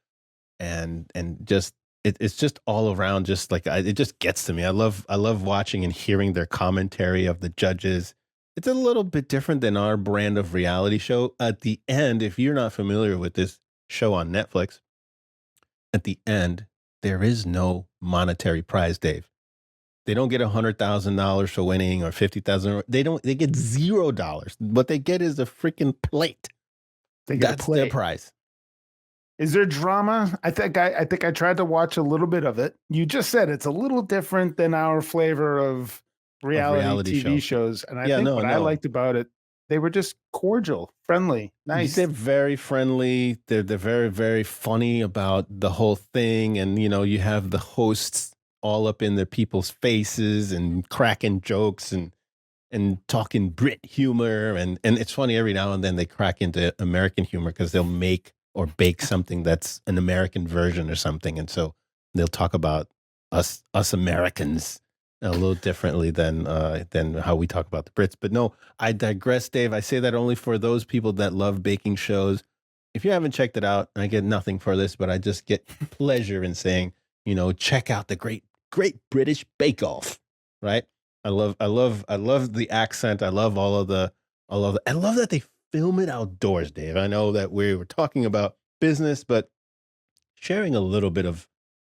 and just it's just all around. Just like it just gets to me. I love watching and hearing their commentary of the judges. It's a little bit different than our brand of reality show. At the end, if you're not familiar with this show on Netflix, at the end, there is no monetary prize, Dave. They don't get $100,000 for winning or $50,000. They get $0. What they get is a freaking plate. That's their prize. Is there drama? I think I tried to watch a little bit of it. You just said it's a little different than our flavor of reality TV shows. And I think what I liked about it, they were just cordial, friendly, nice. They're very friendly. They're very, very funny about the whole thing. And, you have the hosts all up in their people's faces and cracking jokes and talking Brit humor. And it's funny, every now and then they crack into American humor because they'll make or bake something that's an American version or something. And so they'll talk about us Americans a little differently than how we talk about the Brits. But no, I digress, Dave. I say that only for those people that love baking shows. if you haven't checked it out, I get nothing for this, but I just get pleasure in saying, check out the Great British Bake Off, right? I love the accent. I love I love that they film it outdoors, Dave. I know that we were talking about business, but sharing a little bit of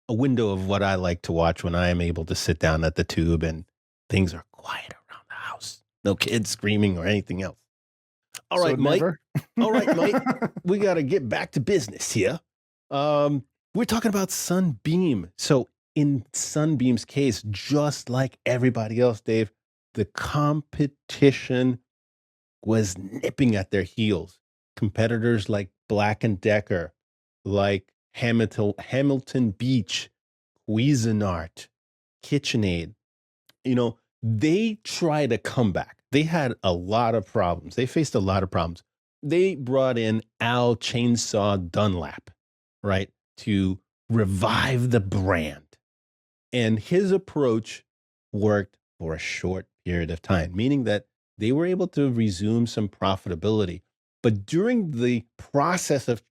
a window of what I like to watch when I am able to sit down at the tube and things are quiet around the house. No kids screaming or anything else. All right, Mike. All right, Mike. We got to get back to business here. We're talking about Sunbeam. So in Sunbeam's case, just like everybody else, Dave, the competition was nipping at their heels. Competitors like Black and Decker, like Hamilton Beach, Cuisinart, KitchenAid, they tried a comeback. They had a lot of problems. They faced a lot of problems. They brought in Al Chainsaw Dunlap, right, to revive the brand. And his approach worked for a short period of time, meaning that they were able to resume some profitability. But during the process of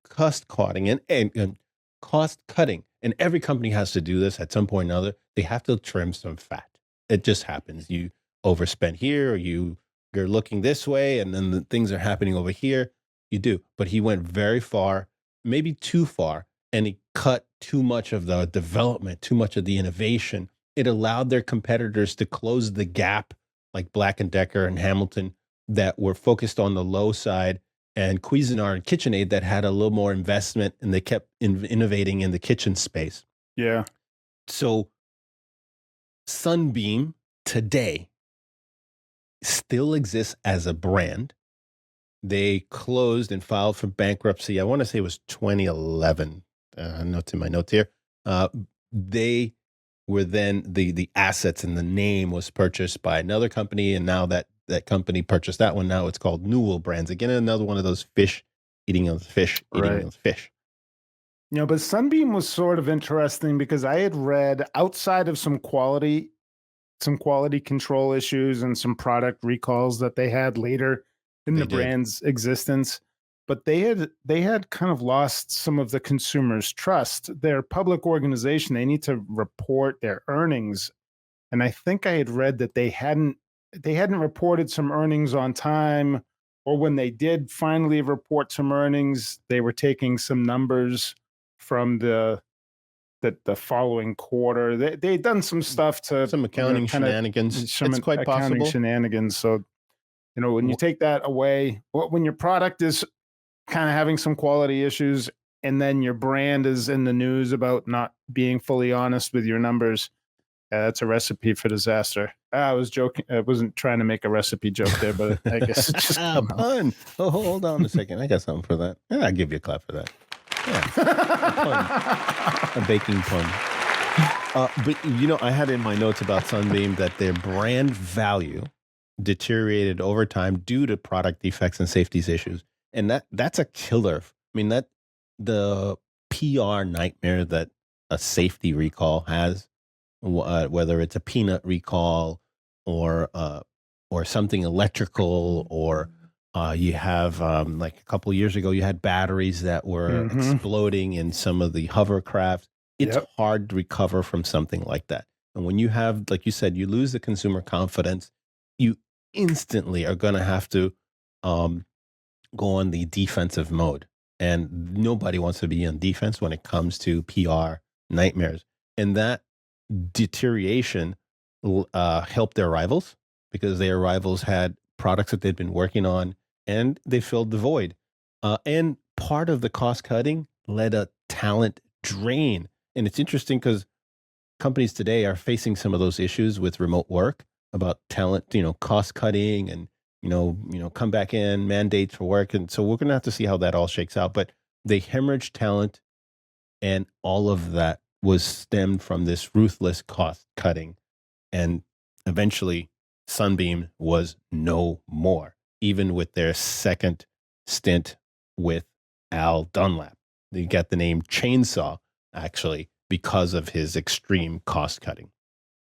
cost cutting and cost cutting, and every company has to do this at some point or another, they have to trim some fat. It just happens. You overspend here, or you're looking this way, and then the things are happening over here. You do. But he went very far, maybe too far, and he cut too much of the development, too much of the innovation. It allowed their competitors to close the gap, like Black and Decker and Hamilton, that were focused on the low side, and Cuisinart and KitchenAid that had a little more investment, and they kept innovating in the kitchen space. Yeah. So Sunbeam today still exists as a brand. They closed and filed for bankruptcy. I want to say it was 2011. Notes in my notes here. They were then the assets and the name was purchased by another company, and now that company purchased that one. Now it's called Newell Brands. Again, another one of those fish eating those fish. But Sunbeam was sort of interesting because I had read, outside of some quality control issues and some product recalls that they had later in the brand's existence, but they had kind of lost some of the consumers' trust. They're a public organization. They need to report their earnings. And I think I had read that they hadn't reported some earnings on time, or when they did finally report some earnings, they were taking some numbers from the following quarter. They'd done some stuff to some accounting shenanigans. It's quite possible. Shenanigans. So, when you take that away, when your product is kind of having some quality issues, and then your brand is in the news about not being fully honest with your numbers, that's a recipe for disaster. I was joking. I wasn't trying to make a recipe joke there, but I guess it's just a pun. Oh, hold on a second. I got something for that. Yeah, I'll give you a clap for that. Yeah. A baking pun. But I had in my notes about Sunbeam that their brand value deteriorated over time due to product defects and safety issues. And that's a killer. I mean, that the PR nightmare that a safety recall has, whether it's a peanut recall or something electrical, or you have like a couple of years ago, you had batteries that were exploding in some of the hovercraft. It's hard to recover from something like that. And when you have, like you said, you lose the consumer confidence, you instantly are going to have to go on the defensive mode. And nobody wants to be on defense when it comes to PR nightmares. And that deterioration helped their rivals, because their rivals had products that they'd been working on, and they filled the void. And part of the cost cutting led a talent drain. And it's interesting because companies today are facing some of those issues with remote work, about talent, cost cutting, and come back in, mandates for work. And so we're going to have to see how that all shakes out. But they hemorrhaged talent, and all of that was stemmed from this ruthless cost cutting. And eventually Sunbeam was no more, even with their second stint with Al Dunlap. They got the name Chainsaw, actually, because of his extreme cost cutting.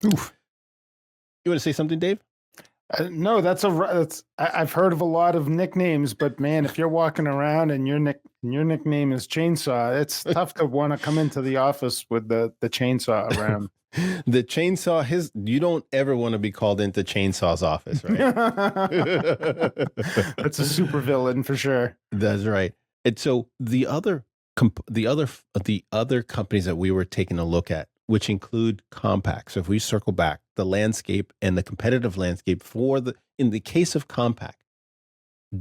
Oof. You want to say something, Dave? No, I've heard of a lot of nicknames, but man, if you're walking around and your nickname is Chainsaw, it's tough to want to come into the office with the chainsaw around. The chainsaw, you don't ever want to be called into Chainsaw's office, right? That's a super villain for sure. That's right. And so the other companies that we were taking a look at, which include Compaq. So if we circle back, the landscape and the competitive landscape in the case of Compaq,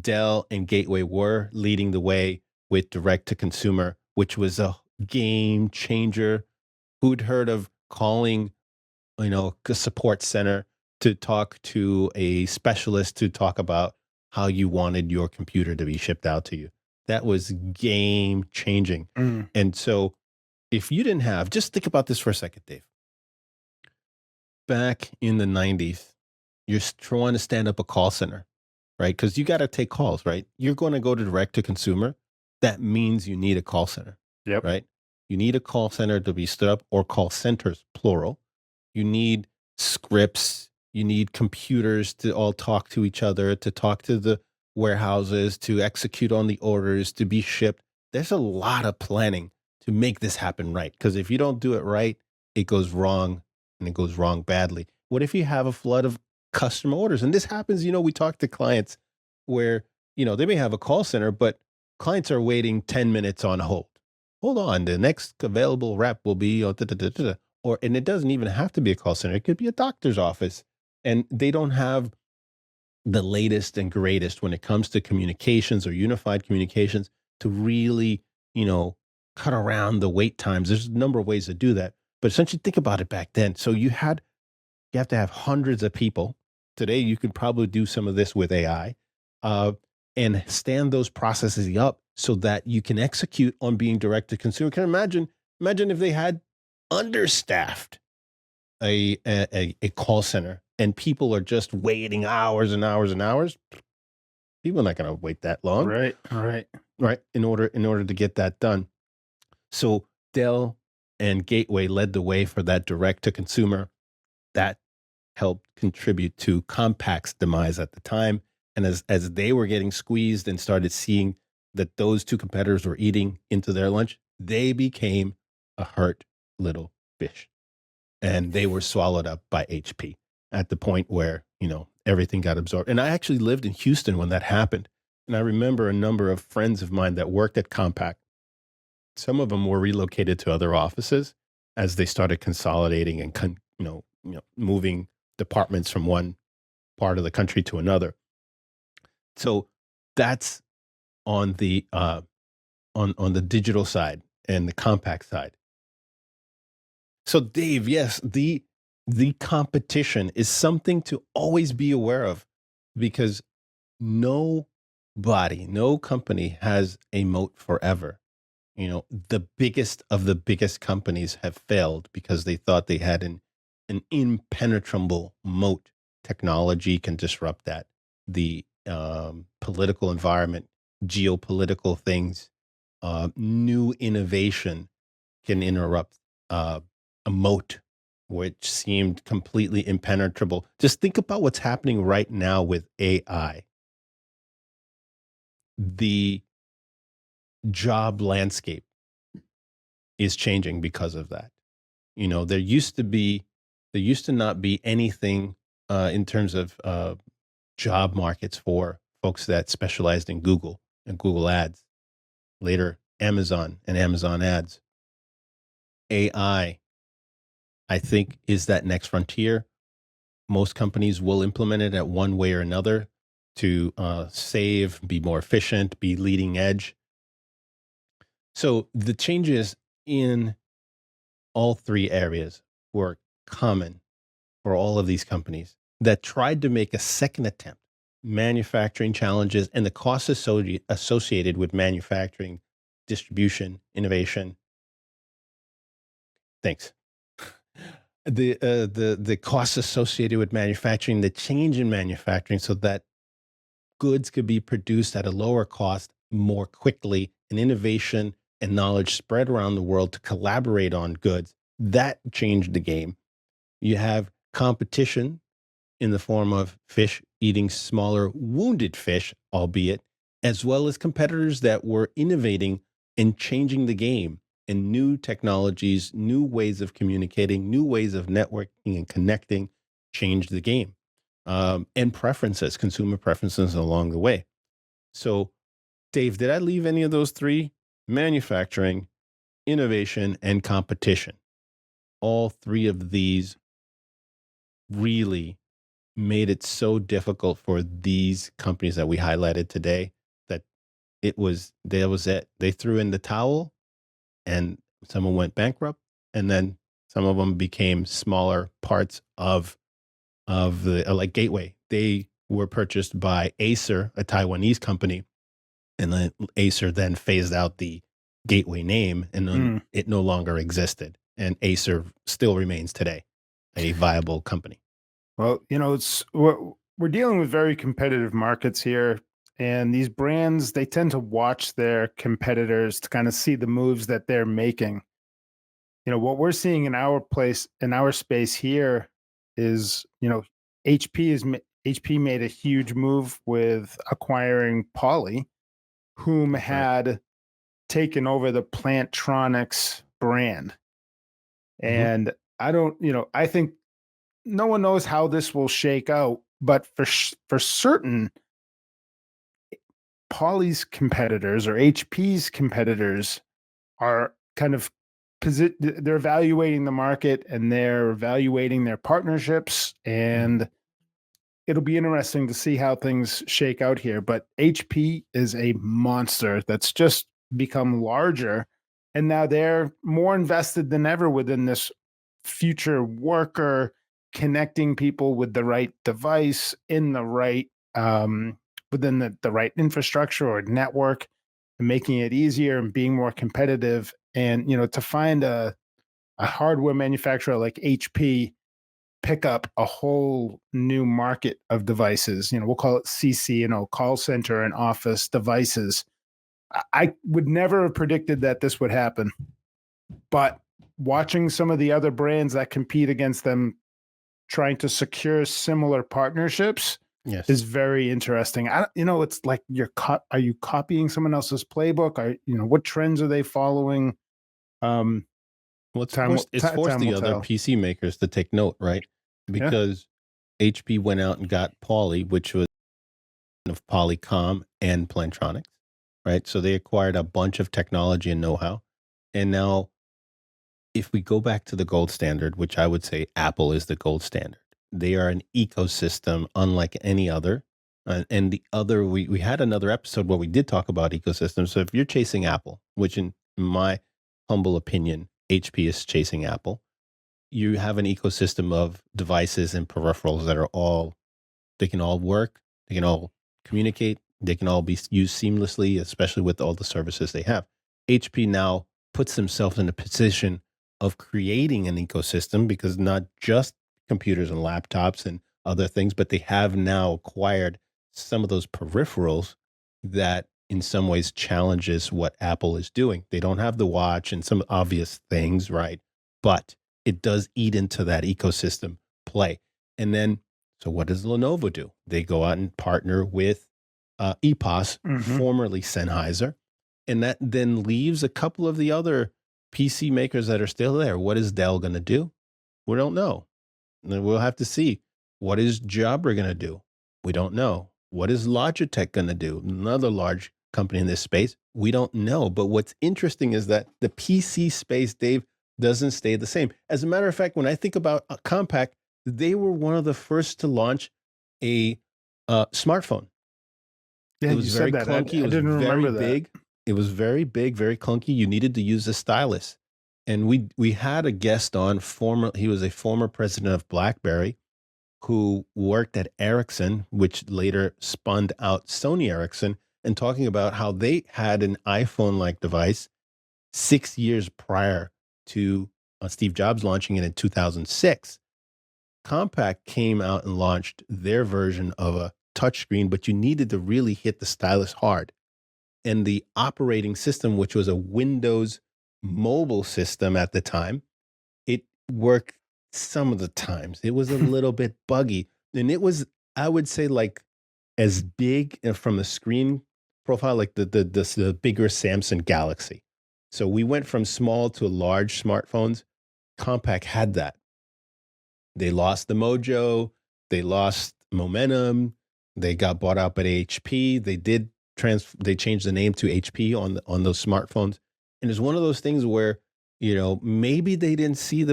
Dell and Gateway were leading the way with direct to consumer, which was a game changer. Who'd heard of calling, a support center to talk to a specialist to talk about how you wanted your computer to be shipped out to you? That was game changing. Mm. And so if you didn't have, just think about this for a second, Dave. Back in the 90s, you're trying to stand up a call center, right? Because you got to take calls, right? You're going to go to direct to consumer. That means you need a call center, Yep. right? You need a call center to be stood up, or call centers, plural. You need scripts. You need computers to all talk to each other, to talk to the warehouses, to execute on the orders, to be shipped. There's a lot of planning to make this happen right. Because if you don't do it right, it goes wrong, and it goes wrong badly. What if you have a flood of customer orders? And this happens, we talk to clients where, they may have a call center, but clients are waiting 10 minutes on hold. Hold on, the next available rep will be, and it doesn't even have to be a call center. It could be a doctor's office, and they don't have the latest and greatest when it comes to communications or unified communications to really, cut around the wait times. There's a number of ways to do that, but essentially think about it back then. So you have to have hundreds of people. Today, you could probably do some of this with AI, and stand those processes up so that you can execute on being direct to consumer. Can you imagine if they had understaffed a call center and people are just waiting hours and hours and hours. People are not going to wait that long, Right. In order to get that done. So Dell and Gateway led the way for that direct to consumer. That helped contribute to Compaq's demise at the time. And as they were getting squeezed and started seeing that those two competitors were eating into their lunch, they became a hurt little fish. And they were swallowed up by HP at the point where, everything got absorbed. And I actually lived in Houston when that happened. And I remember a number of friends of mine that worked at Compaq. Some of them were relocated to other offices as they started consolidating and moving departments from one part of the country to another. So that's on the on the digital side and the Compaq side. So Dave, yes, the competition is something to always be aware of, because no company has a moat forever. The biggest of the biggest companies have failed because they thought they had an impenetrable moat. Technology can disrupt that. The political environment, geopolitical things, new innovation can interrupt a moat which seemed completely impenetrable. Just think about what's happening right now with AI. The job landscape is changing because of that. There used to not be anything in terms of job markets for folks that specialized in Google and Google Ads. Later, Amazon and Amazon Ads. AI, I think, is that next frontier. Most companies will implement it at one way or another to save, be more efficient, be leading edge. So the changes in all three areas were common for all of these companies that tried to make a second attempt. Manufacturing challenges and the costs associated with manufacturing, distribution, innovation. Thanks. The costs associated with manufacturing, the change in manufacturing so that goods could be produced at a lower cost more quickly, and innovation and knowledge spread around the world to collaborate on goods. That changed the game. You have competition in the form of fish eating smaller wounded fish, albeit, as well as competitors that were innovating and changing the game and new technologies, new ways of communicating, new ways of networking and connecting changed the game. And preferences, consumer preferences along the way. So, Dave, did I leave any of those three? Manufacturing, innovation, and competition. All three of these really made it so difficult for these companies that we highlighted today that that was it. They threw in the towel and someone went bankrupt, and then some of them became smaller parts of the like Gateway. They were purchased by Acer, a Taiwanese company, and then Acer then phased out the Gateway name, and then it no longer existed. And Acer still remains today a viable company. Well, we're dealing with very competitive markets here, and these brands, they tend to watch their competitors to kind of see the moves that they're making. What we're seeing in our space here is, HP made a huge move with acquiring Poly, whom That's right. had taken over the Plantronics brand. And I think no one knows how this will shake out, but for certain, Poly's competitors or HP's competitors are kind of they're evaluating the market and they're evaluating their partnerships, and it'll be interesting to see how things shake out here. But HP is a monster that's just become larger, and now they're more invested than ever within this future worker, connecting people with the right device in the right within the right infrastructure or network, and making it easier and being more competitive. And to find a hardware manufacturer like HP pick up a whole new market of devices, we'll call it CC, call center and office devices. I would never have predicted that this would happen, but watching some of the other brands that compete against them trying to secure similar partnerships is very interesting. It's like are you copying someone else's playbook? What trends are they following? Well, it's forced the other PC makers to take note, right? Because HP went out and got Poly, which was of Polycom and Plantronics, right? So they acquired a bunch of technology and know-how. And now, if we go back to the gold standard, which I would say Apple is the gold standard, they are an ecosystem unlike any other. And the other, we had another episode where we did talk about ecosystems. So if you're chasing Apple, which in my humble opinion, HP is chasing Apple, you have an ecosystem of devices and peripherals that they can all work, they can all communicate, they can all be used seamlessly, especially with all the services they have. HP now puts themselves in a position of creating an ecosystem, because not just computers and laptops and other things, but they have now acquired some of those peripherals that in some ways challenges what Apple is doing. They don't have the watch and some obvious things, right? But it does eat into that ecosystem play. And then, so what does Lenovo do? They go out and partner with EPOS, formerly Sennheiser, and that then leaves a couple of the other PC makers that are still there. What is Dell going to do? We don't know. And we'll have to see. What is Jabra going to do? We don't know. What is Logitech going to do? Another large company in this space. We don't know. But what's interesting is that the PC space, Dave, doesn't stay the same. As a matter of fact, when I think about Compaq, they were one of the first to launch a smartphone. Yeah, it was very clunky. It was very big. It was very big, very clunky. You needed to use a stylus. And we had a guest on, he was a former president of BlackBerry who worked at Ericsson, which later spun out Sony Ericsson, and talking about how they had an iPhone-like device 6 years prior to Steve Jobs launching it in 2006. Compaq came out and launched their version of a touchscreen, but you needed to really hit the stylus hard. And the operating system, which was a Windows mobile system at the time, it worked some of the times. It was a little bit buggy, And it was, I would say, like as big from a screen profile, like the bigger Samsung Galaxy. So we went from small to large smartphones. Compaq had that. They lost the mojo, they lost momentum, they got bought out by HP. They changed the name to HP on those smartphones. And it's one of those things where, maybe they didn't see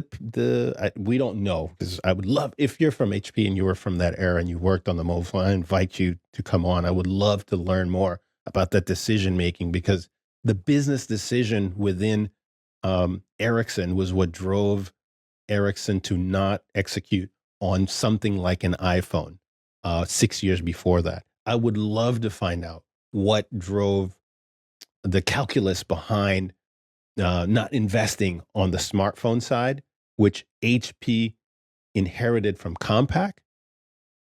we don't know, because I would love, if you're from HP and you were from that era and you worked on the mobile phone, I invite you to come on. I would love to learn more about that decision making, because the business decision within Ericsson was what drove Ericsson to not execute on something like an iPhone 6 years before that. I would love to find out what drove the calculus behind not investing on the smartphone side, which HP inherited from Compaq,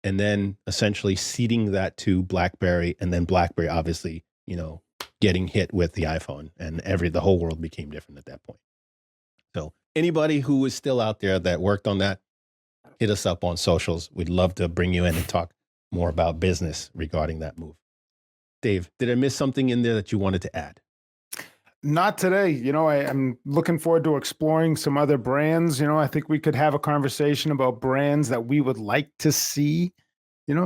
and then essentially ceding that to BlackBerry, and then BlackBerry obviously, getting hit with the iPhone, and the whole world became different at that point. So anybody who is still out there that worked on that, hit us up on socials. We'd love to bring you in and talk more about business regarding that move. Dave, did I miss something in there that you wanted to add? Not today. I'm looking forward to exploring some other brands. I think we could have a conversation about brands that we would like to see,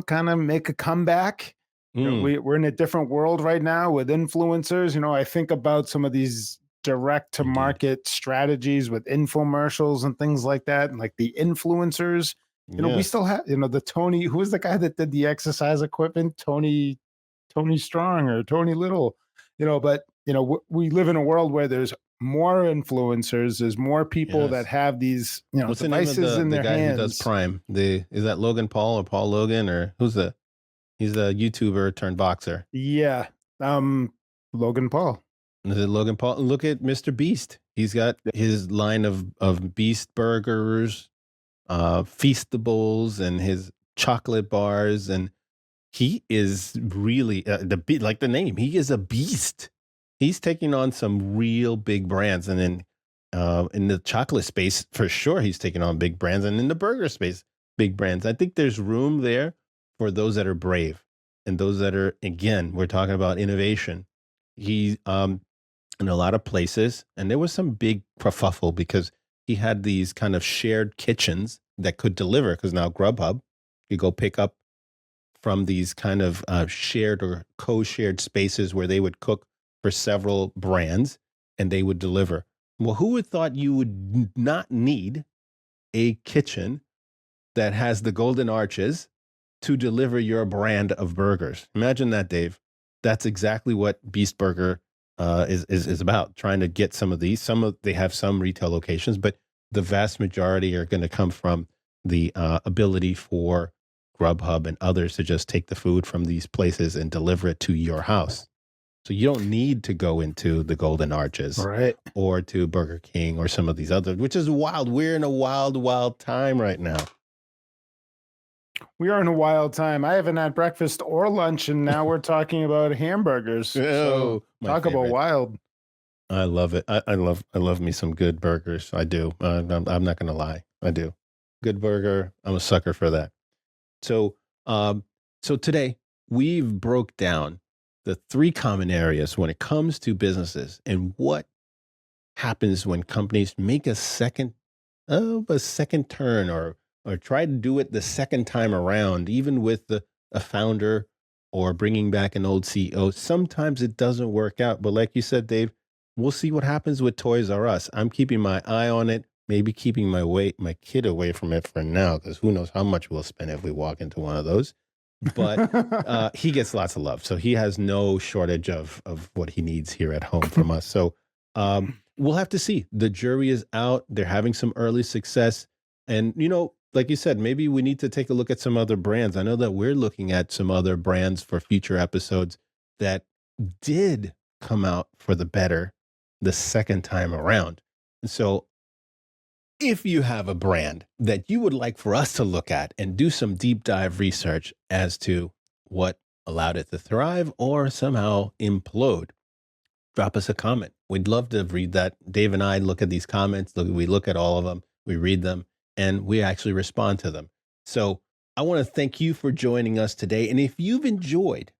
kind of make a comeback. We're in a different world right now with influencers. I think about some of these direct to market strategies with infomercials and things like that. And like the influencers, we still have, the Tony, who was the guy that did the exercise equipment? Tony Strong or Tony Little, but we live in a world where there's more influencers, there's more people that have these, What's devices the name of in the their guy hands. who does Prime? Is that Logan Paul or Paul Logan, or he's a YouTuber turned boxer? Yeah. Logan Paul. Is it Logan Paul? Look at Mr. Beast. He's got his line of Beast burgers, Feastables, and his chocolate bars, and he is really like the name. He is a beast. He's taking on some real big brands, and then in the chocolate space, for sure, he's taking on big brands, and in the burger space, big brands. I think there's room there for those that are brave, and those that are, again, we're talking about innovation. He in a lot of places, and there was some big kerfuffle because he had these kind of shared kitchens that could deliver, because now Grubhub, you go pick up from these kind of shared or co-shared spaces where they would cook for several brands and they would deliver. Well, who would thought you would not need a kitchen that has the golden arches to deliver your brand of burgers? Imagine that, Dave. That's exactly what Beast Burger is about, trying to get some of these. They have some retail locations, but the vast majority are going to come from the ability for Grubhub and others to just take the food from these places and deliver it to your house. So you don't need to go into the Golden Arches, right, or to Burger King or some of these others, which is wild. We're in a wild, wild time right now. We are in a wild time. I haven't had breakfast or lunch, and now we're talking about hamburgers. So talk about wild. I love it. I love me some good burgers. I do. I'm not going to lie. I do. Good burger. I'm a sucker for that. So, so today we've broke down the three common areas when it comes to businesses and what happens when companies make a second turn, or try to do it the second time around, even with a founder or bringing back an old CEO. Sometimes it doesn't work out, but like you said, Dave, we'll see what happens with Toys R Us. I'm keeping my eye on it. Maybe keeping my kid away from it for now, because who knows how much we'll spend if we walk into one of those. But he gets lots of love, so he has no shortage of what he needs here at home from us. So we'll have to see. The jury is out. They're having some early success, and like you said, maybe we need to take a look at some other brands. I know that we're looking at some other brands for future episodes that did come out for the better the second time around. And so if you have a brand that you would like for us to look at and do some deep dive research as to what allowed it to thrive or somehow implode, drop us a comment. We'd love to read that. Dave and I look at these comments. We look at all of them. We read them, and we actually respond to them. So I want to thank you for joining us today. And if you've enjoyed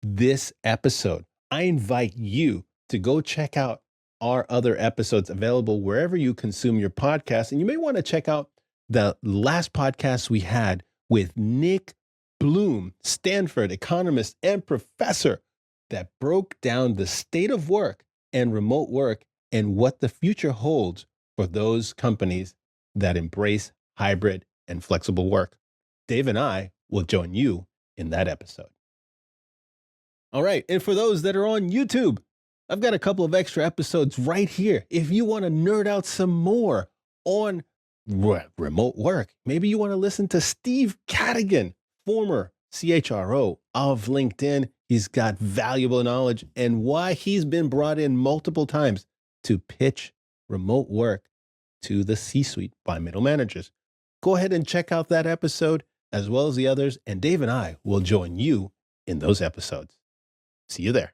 this episode, I invite you to go check out our other episodes available wherever you consume your podcast. And you may want to check out the last podcast we had with Nick Bloom, Stanford economist and professor, that broke down the state of work and remote work and what the future holds for those companies that embrace hybrid and flexible work. Dave and I will join you in that episode. All right. And for those that are on YouTube, I've got a couple of extra episodes right here. If you want to nerd out some more on remote work, maybe you want to listen to Steve Cadigan, former CHRO of LinkedIn. He's got valuable knowledge and why he's been brought in multiple times to pitch remote work to the C-suite by middle managers. Go ahead and check out that episode as well as the others, and Dave and I will join you in those episodes. See you there.